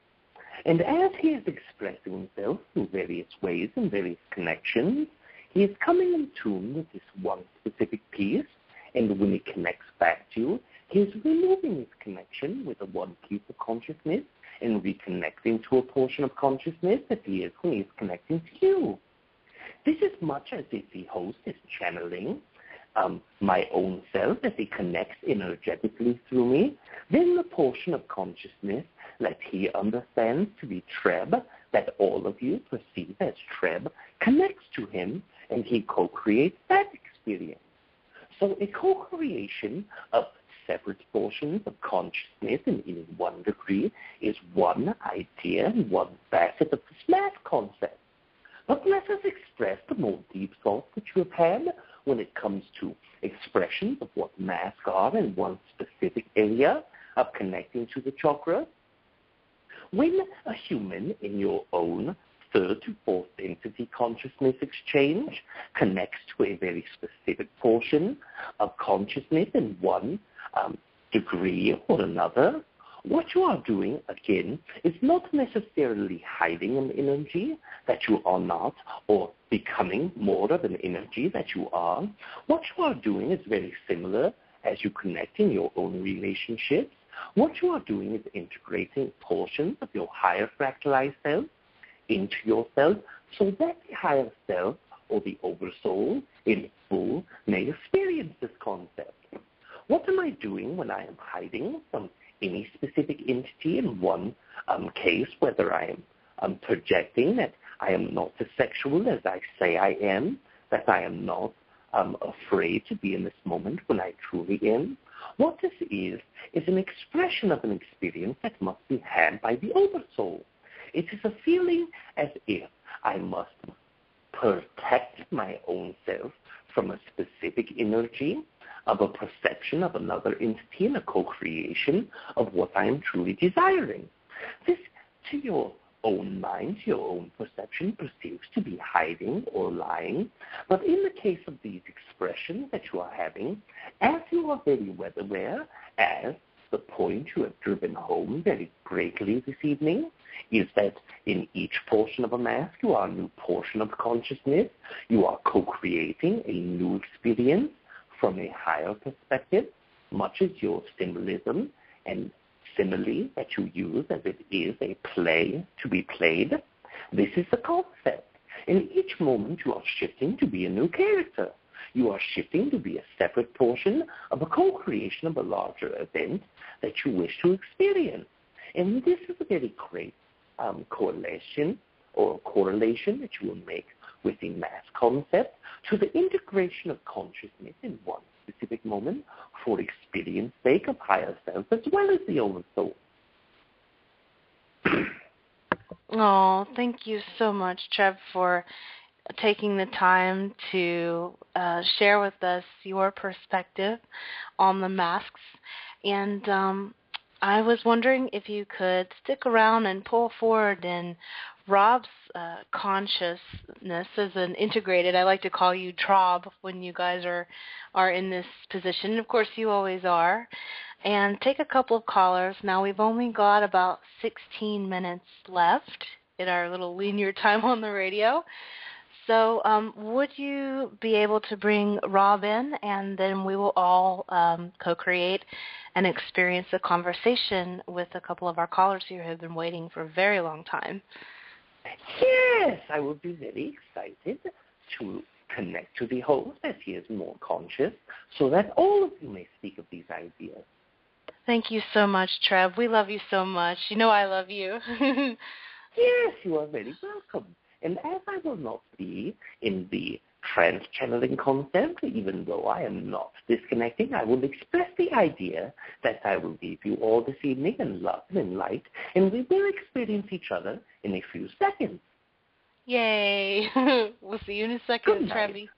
And as he is expressing himself through various ways and various connections, he is coming in tune with this one specific piece, and when he connects back to you, he is removing his connection with the one piece of consciousness and reconnecting to a portion of consciousness that he is when he is connecting to you. This is much as if the host is channeling my own self as he connects energetically through me, then the portion of consciousness that he understands to be Treb, that all of you perceive as Treb, connects to him, and he co-creates that experience. So a co-creation of separate portions of consciousness in one degree is one idea and one facet of this math concept. But let us express the more deep thoughts that you have had when it comes to expressions of what masks are in one specific area of connecting to the chakras. When a human in your own third to fourth entity consciousness exchange connects to a very specific portion of consciousness in one degree or another, what you are doing, again, is not necessarily hiding an energy that you are not or becoming more of an energy that you are. What you are doing is very similar as you connect in your own relationships. What you are doing is integrating portions of your higher fractalized self into yourself so that the higher self or the oversoul in full may experience this concept. What am I doing when I am hiding from any specific entity in one case, whether I am projecting that I am not as sexual as I say I am, that I am not afraid to be in this moment when I truly am? What this is an expression of an experience that must be had by the oversoul. It is a feeling as if I must protect my own self from a specific energy of a perception of another entity and a co-creation of what I am truly desiring. This, to your own mind, your own perception, perceives to be hiding or lying, but in the case of these expressions that you are having, as you are very well aware, as the point you have driven home very greatly this evening, is that in each portion of a mask, you are a new portion of consciousness, you are co-creating a new experience from a higher perspective, much as your symbolism and simile that you use as it is a play to be played. This is the concept. In each moment you are shifting to be a new character. You are shifting to be a separate portion of a co-creation of a larger event that you wish to experience. And this is a very great correlation that you will make with the mass concept to the integration of consciousness in one specific moment for experience sake of higher self as well as the oversoul. Oh, thank you so much, Treb, for taking the time to share with us your perspective on the masks. And I was wondering if you could stick around and pull forward in Rob's consciousness as an integrated, I like to call you Treb when you guys are in this position. Of course, you always are. And take a couple of callers. Now, we've only got about 16 minutes left in our little linear time on the radio. So would you be able to bring Rob in, and then we will all co-create and experience a conversation with a couple of our callers who have been waiting for a very long time? Yes, I would be very excited to connect to the host as he is more conscious so that all of you may speak of these ideas. Thank you so much, Treb. We love you so much. You know I love you. Yes, you are very welcome. And as I will not be in the trans-channeling concept, even though I am not disconnecting, I will express the idea that I will leave you all this evening in love and in light, and we will experience each other in a few seconds. Yay. We'll see you in a second, Trebby.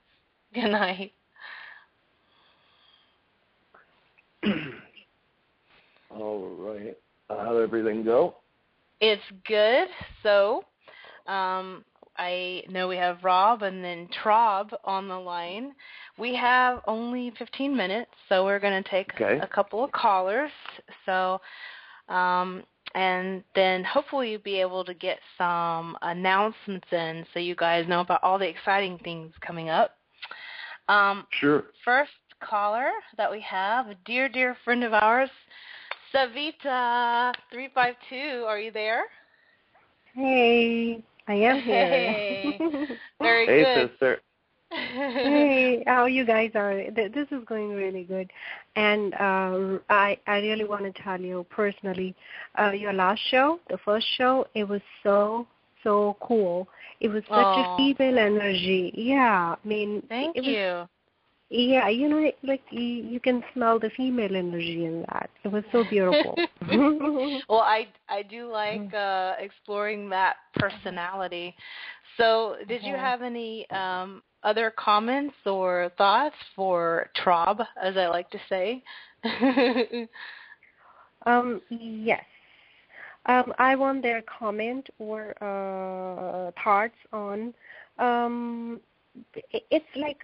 Good night. All right. How'd everything go? It's good. So, I know we have Rob and then Treb on the line. We have only 15 minutes, so we're going to take a couple of callers. So, and then hopefully you'll be able to get some announcements in so you guys know about all the exciting things coming up. Sure. First caller that we have, a dear friend of ours, Savita 352. Are you there? Hey, I am here. Hey, very good. Hey, sister. Hey, how you guys are? This is going really good, and I really want to tell you personally, your last show, the first show, it was so cool. It was such a female energy. Yeah, I mean, thank you. Yeah, like you can smell the female energy in that. It was so beautiful. Well, I do like exploring that personality. So, did you have any other comments or thoughts for Treb, as I like to say? Yes. I want their comment or thoughts on. It's like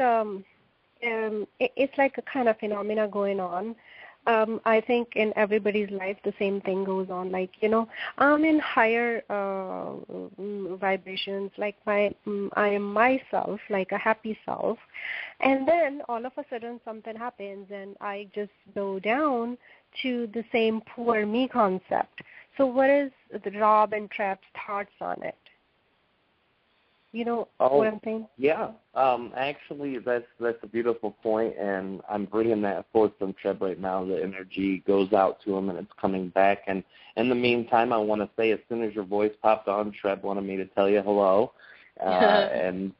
it's like a kind of phenomena going on. I think in everybody's life the same thing goes on. Like, I'm in higher vibrations, like I am myself, like a happy self. And then all of a sudden something happens and I just go down to the same poor me concept. So what is the Rob and Treb's thoughts on it? You know what I'm saying? Yeah. Actually, that's a beautiful point, and I'm bringing that forth from Treb right now. The energy goes out to him, and it's coming back. And in the meantime, I want to say, as soon as your voice popped on, Treb wanted me to tell you hello, and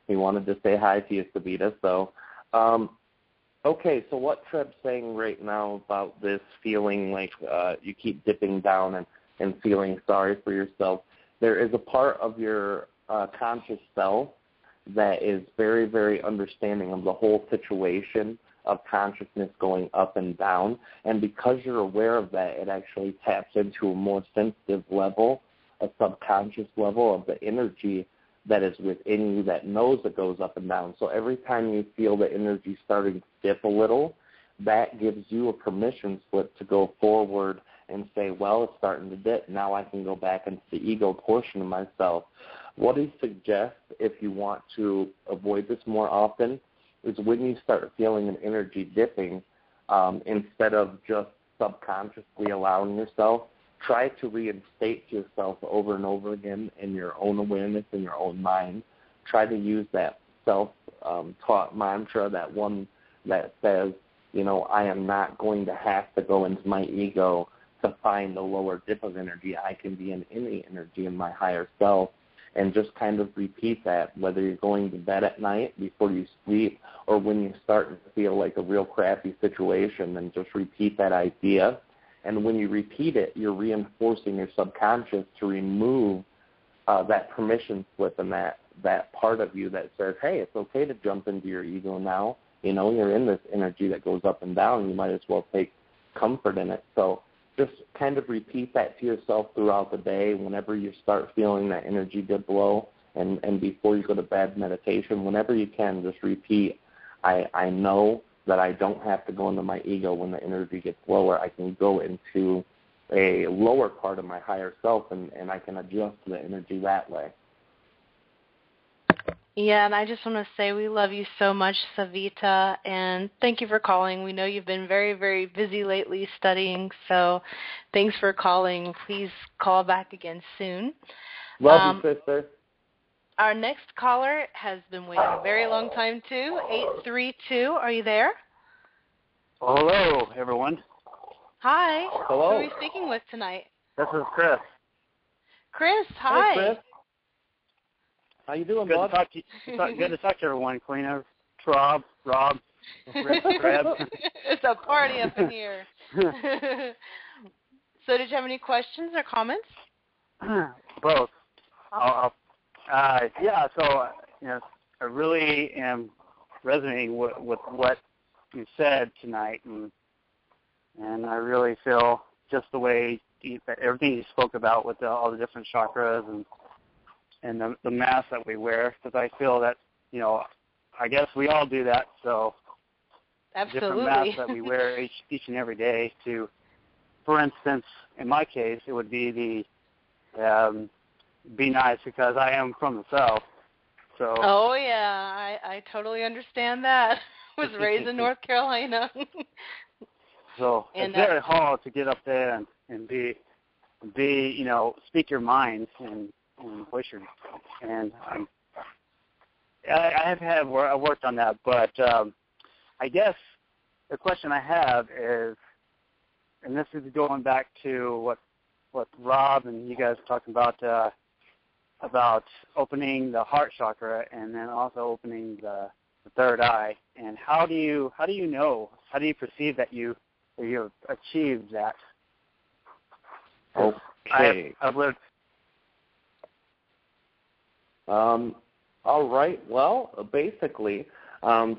he wanted to say hi to you, Savita. So, okay, so what Treb's saying right now about this feeling like you keep dipping down and feeling sorry for yourself, there is a part of your conscious self that is very, very understanding of the whole situation of consciousness going up and down. And because you're aware of that, it actually taps into a more sensitive level, a subconscious level of the energy that is within you that knows it goes up and down. So every time you feel the energy starting to dip a little, that gives you a permission slip to go forward and say, well, it's starting to dip. Now I can go back into the ego portion of myself. What he suggests, if you want to avoid this more often, is when you start feeling an energy dipping, instead of just subconsciously allowing yourself, try to reinstate yourself over and over again in your own awareness, in your own mind. Try to use that self-taught mantra, that one that says, I am not going to have to go into my ego to find a lower dip of energy. I can be in any energy in my higher self. And just kind of repeat that, whether you're going to bed at night before you sleep or when you start to feel like a real crappy situation, then just repeat that idea. And when you repeat it, you're reinforcing your subconscious to remove that permission slip and that part of you that says, hey, it's okay to jump into your ego now. You're in this energy that goes up and down. You might as well take comfort in it. So just kind of repeat that to yourself throughout the day whenever you start feeling that energy dip low, and before you go to bed, meditation, whenever you can, just repeat, I know that I don't have to go into my ego when the energy gets lower. I can go into a lower part of my higher self, and I can adjust the energy that way. Yeah, and I just want to say we love you so much, Savita, and thank you for calling. We know you've been very, very busy lately studying, so thanks for calling. Please call back again soon. Love you, sister. Our next caller has been waiting a very long time, too, 832. Are you there? Hello, everyone. Hi. Hello. Who are we speaking with tonight? This is Chris. Chris, hi. Hey, Chris. How you doing, Good bud? to talk to you. Good to talk to everyone. Kalina, Rob, Treb. It's a party up in here. So, did you have any questions or comments? Both. So I really am resonating with what you said tonight, and I really feel just the way everything you spoke about with all the different chakras and the mask that we wear, because I feel that, I guess we all do that, so absolutely. different masks that we wear each and every day to for instance, in my case, it would be the be nice because I am from the South. So. Oh yeah, I totally understand that. I was raised in North Carolina. So it's very hard to get up there and be speak your minds and voice your, and I worked on that, but I guess the question I have is, and this is going back to what Rob and you guys are talking about opening the heart chakra and then also opening the third eye, and how do you perceive that you achieved that? Okay. I've lived. All right. Well, basically,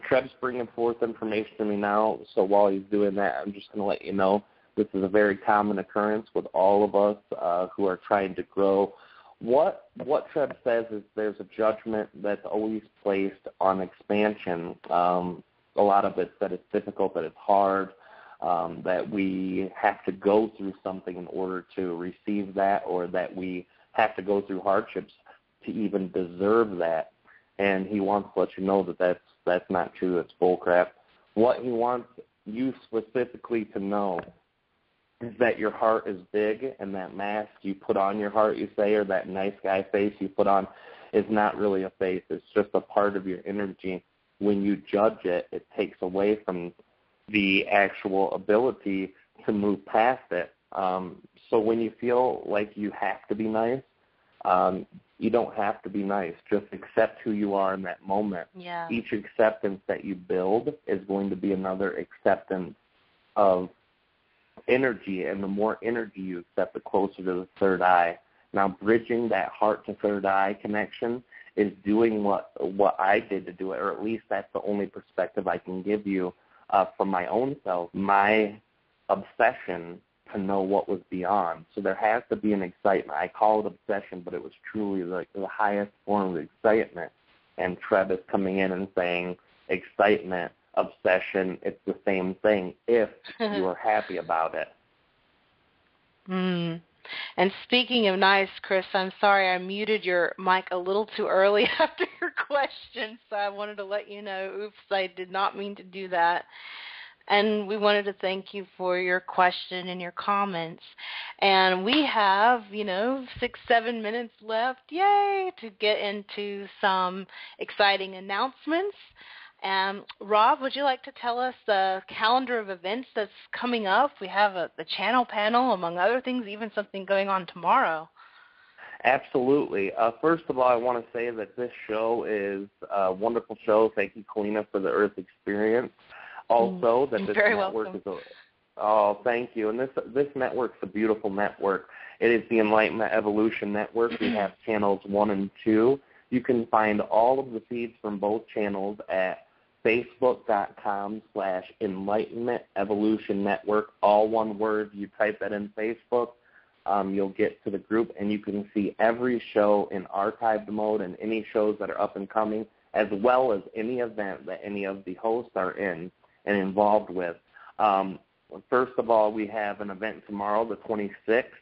Treb's bringing forth information to me now, so while he's doing that, I'm just going to let you know this is a very common occurrence with all of us who are trying to grow. What Treb says is there's a judgment that's always placed on expansion. A lot of it that it's difficult, that it's hard, that we have to go through something in order to receive that, or that we have to go through hardships to even deserve that. And he wants to let you know that that's not true. It's bullcrap. What he wants you specifically to know is that your heart is big, and that mask you put on your heart, you say, or that nice guy face you put on, is not really a face. It's just a part of your energy. When you judge it, it takes away from the actual ability to move past it. So when you feel like you have to be nice, you don't have to be nice. Just accept who you are in that moment. Yeah. Each acceptance that you build is going to be another acceptance of energy, and the more energy you accept, the closer to the third eye. Now, bridging that heart to third eye connection is doing what I did to do it, or at least that's the only perspective I can give you from my own self, my obsession to know what was beyond. So there has to be an excitement. I call it obsession, but it was truly like the highest form of excitement. And Treb is coming in and saying excitement, obsession, it's the same thing if you are happy about it. And speaking of nice, Chris, I'm sorry I muted your mic a little too early after your question, so I wanted to let you know, oops, I did not mean to do that. And we wanted to thank you for your question and your comments. And we have, 6-7 minutes left, yay, to get into some exciting announcements. Rob, would you like to tell us the calendar of events that's coming up? We have the channel panel, among other things, even something going on tomorrow. Absolutely. First of all, I want to say that this show is a wonderful show. Thank you, Kalina, for the Earth Experience. Also, that this network is thank you. And this network's a beautiful network. It is the Enlightenment Evolution Network. We have channels 1 and 2. You can find all of the feeds from both channels at facebook.com/Enlightenment Evolution Network, all one word. You type that in Facebook, you'll get to the group, and you can see every show in archived mode and any shows that are up and coming, as well as any event that any of the hosts are in and involved with. First of all, we have an event tomorrow, the 26th.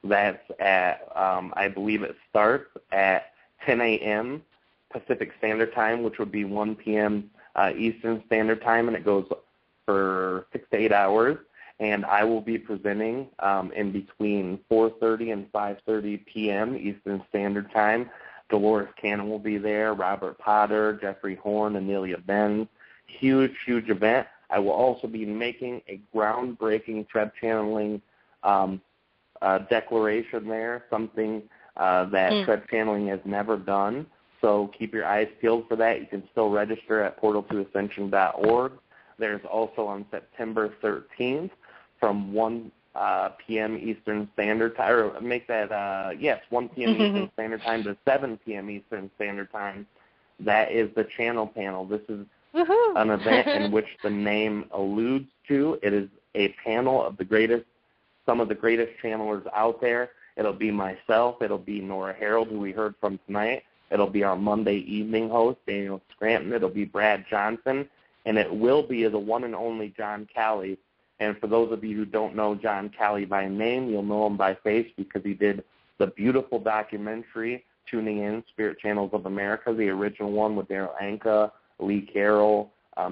That's at, I believe it starts at 10 a.m. Pacific Standard Time, which would be 1 p.m. Eastern Standard Time, and it goes for 6 to 8 hours. And I will be presenting in between 4:30 and 5:30 p.m. Eastern Standard Time. Dolores Cannon will be there, Robert Potter, Jeffrey Horn, Amelia Benz. Huge, huge event. I will also be making a groundbreaking Treb Channeling declaration there, something that Treb Channeling has never done. So keep your eyes peeled for that. You can still register at portaltoascension.org. There's also on September 13th from 1 p.m. Eastern Standard Time, or make that, 1 p.m. Eastern Standard Time to 7 p.m. Eastern Standard Time. That is the channel panel. This is an event in which the name alludes to. It is a panel of some of the greatest channelers out there. It'll be myself. It'll be Nora Harold, who we heard from tonight. It'll be our Monday evening host, Daniel Scranton. It'll be Brad Johnson. And it will be the one and only John Callie. And for those of you who don't know John Callie by name, you'll know him by face because he did the beautiful documentary, Tuning In, Spirit Channels of America, the original one with Daryl Anka, Lee Carroll,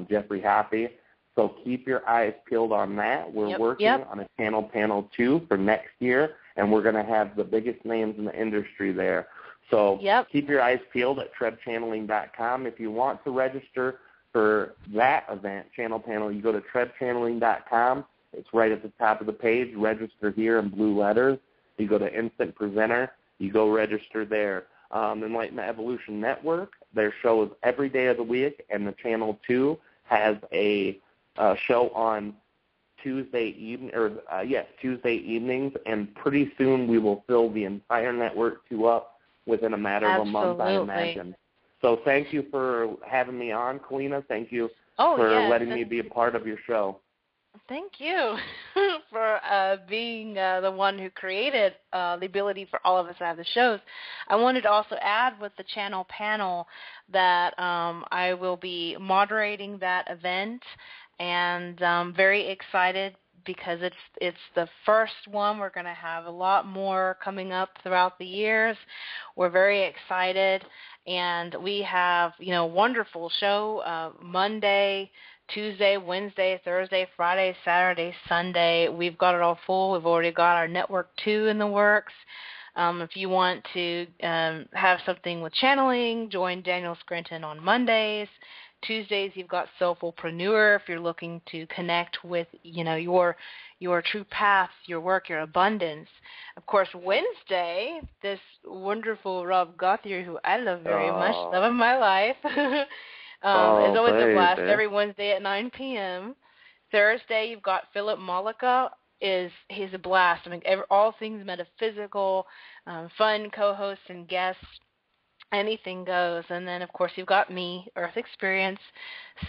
Jeffrey Hoppe. So keep your eyes peeled on that. We're working on a channel panel 2 for next year, and we're going to have the biggest names in the industry there. So keep your eyes peeled at trebchanneling.com. If you want to register for that event, channel panel, you go to trebchanneling.com. It's right at the top of the page. Register here in blue letters. You go to Instant Presenter. You go register there. Enlightenment Evolution Network, their show is every day of the week, and the Channel 2 has a show on Tuesday evenings, and pretty soon we will fill the entire network 2 up within a matter of a month, I imagine. So thank you for having me on, Kalina. Thank you for letting me be a part of your show. Thank you for being the one who created the ability for all of us to have the shows. I wanted to also add with the channel panel that I will be moderating that event, and I'm very excited because it's the first one. We're going to have a lot more coming up throughout the years. We're very excited, and we have, a wonderful show Monday, Tuesday, Wednesday, Thursday, Friday, Saturday, Sunday. We've got it all full. We've already got our Network 2 in the works. If you want to have something with channeling, join Daniel Scranton on Mondays. Tuesdays, you've got Soulfulpreneur if you're looking to connect with, your true path, your work, your abundance. Of course, Wednesday, this wonderful Rob Gauthier, who I love very much, love of my life, is always a blast every Wednesday at 9 p.m. Thursday, you've got Philip Malika. He's a blast. All things metaphysical, fun co-hosts and guests. Anything goes. And then, of course, you've got me, Earth Experience,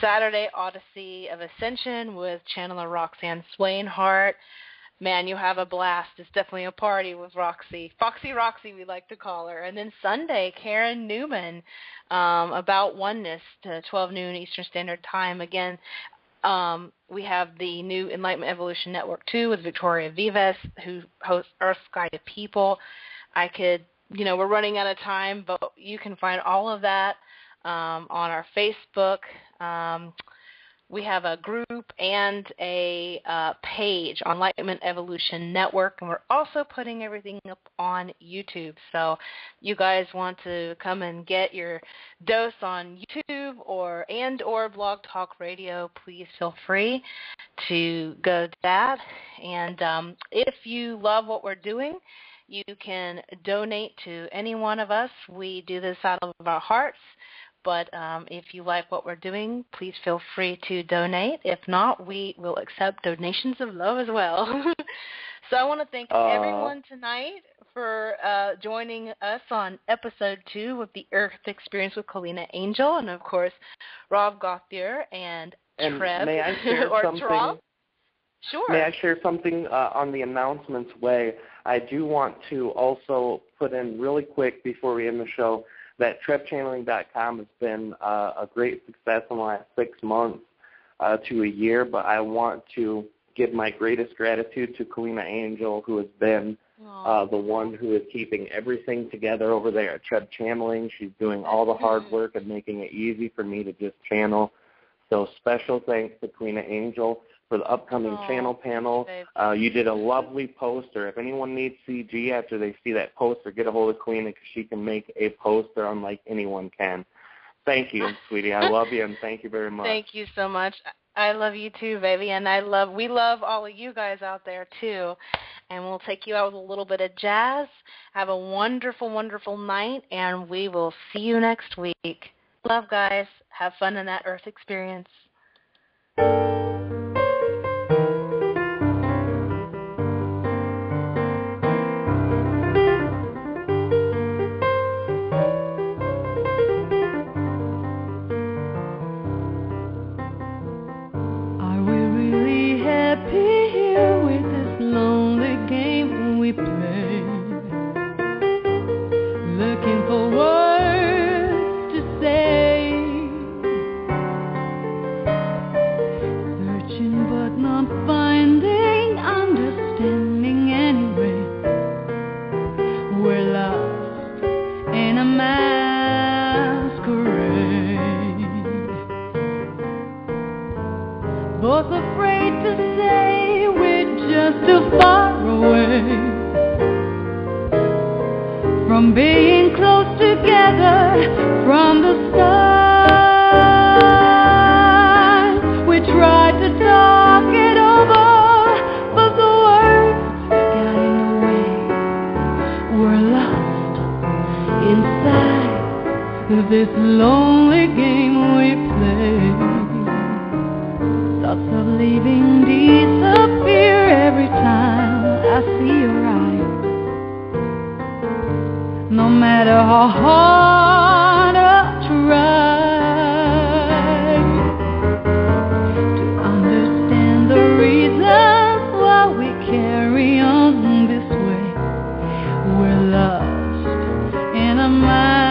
Saturday, Odyssey of Ascension with Channeler Roxanne Swainhart. Man, you have a blast. It's definitely a party with Roxy. Foxy Roxy, we like to call her. And then Sunday, Karen Newman, About Oneness to 12 noon Eastern Standard Time. Again, we have the new Enlightenment Evolution Network 2 with Victoria Vives, who hosts Earth Sky to People. We're running out of time, but you can find all of that on our Facebook. We have a group and a page on Enlightenment Evolution Network, and we're also putting everything up on YouTube. So you guys want to come and get your dose on YouTube or Blog Talk Radio, please feel free to go to that. And if you love what we're doing, you can donate to any one of us. We do this out of our hearts. But if you like what we're doing, please feel free to donate. If not, we will accept donations of love as well. So I want to thank everyone tonight for joining us on Episode 2 with the Earth Experience with Kalina Angell, and, of course, Rob Gauthier and Treb. May I share something? Treb? Sure. May I share something on the announcements way? I do want to also put in really quick before we end the show that trebchanneling.com has been a great success in the last 6 months to a year, but I want to give my greatest gratitude to Kalina Angell, who has been the one who is keeping everything together over there at Treb Channeling. She's doing all the hard work and making it easy for me to just channel. So special thanks to Kalina Angell for the upcoming channel panel. You did a lovely poster. If anyone needs CG after they see that poster, get a hold of Kalina because she can make a poster unlike anyone can. Thank you, sweetie. I love you, and thank you very much. Thank you so much. I love you too, baby, and we love all of you guys out there too. And we'll take you out with a little bit of jazz. Have a wonderful, wonderful night, and we will see you next week. Love, guys. Have fun in that Earth experience. this lonely game we play. Thoughts of leaving disappear every time I see your eyes. No matter how hard I try to understand the reasons why we carry on this way, we're lost in a masquerade.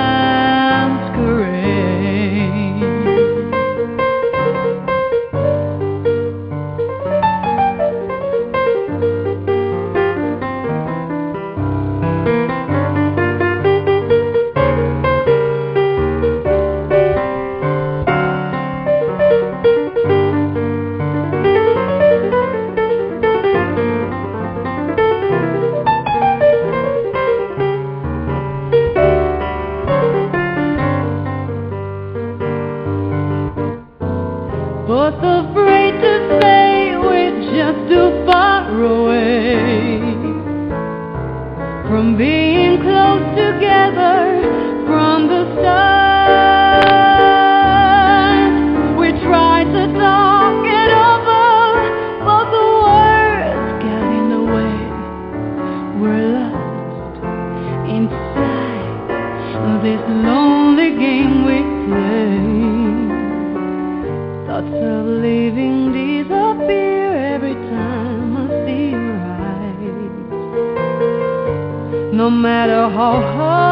Both afraid to say we're just too far away from being close together from the start. We tried to talk it over, but the words get in the way. We're lost inside this lonely game we play. Thoughts of leaving disappear every time I see your eyes. No matter how hard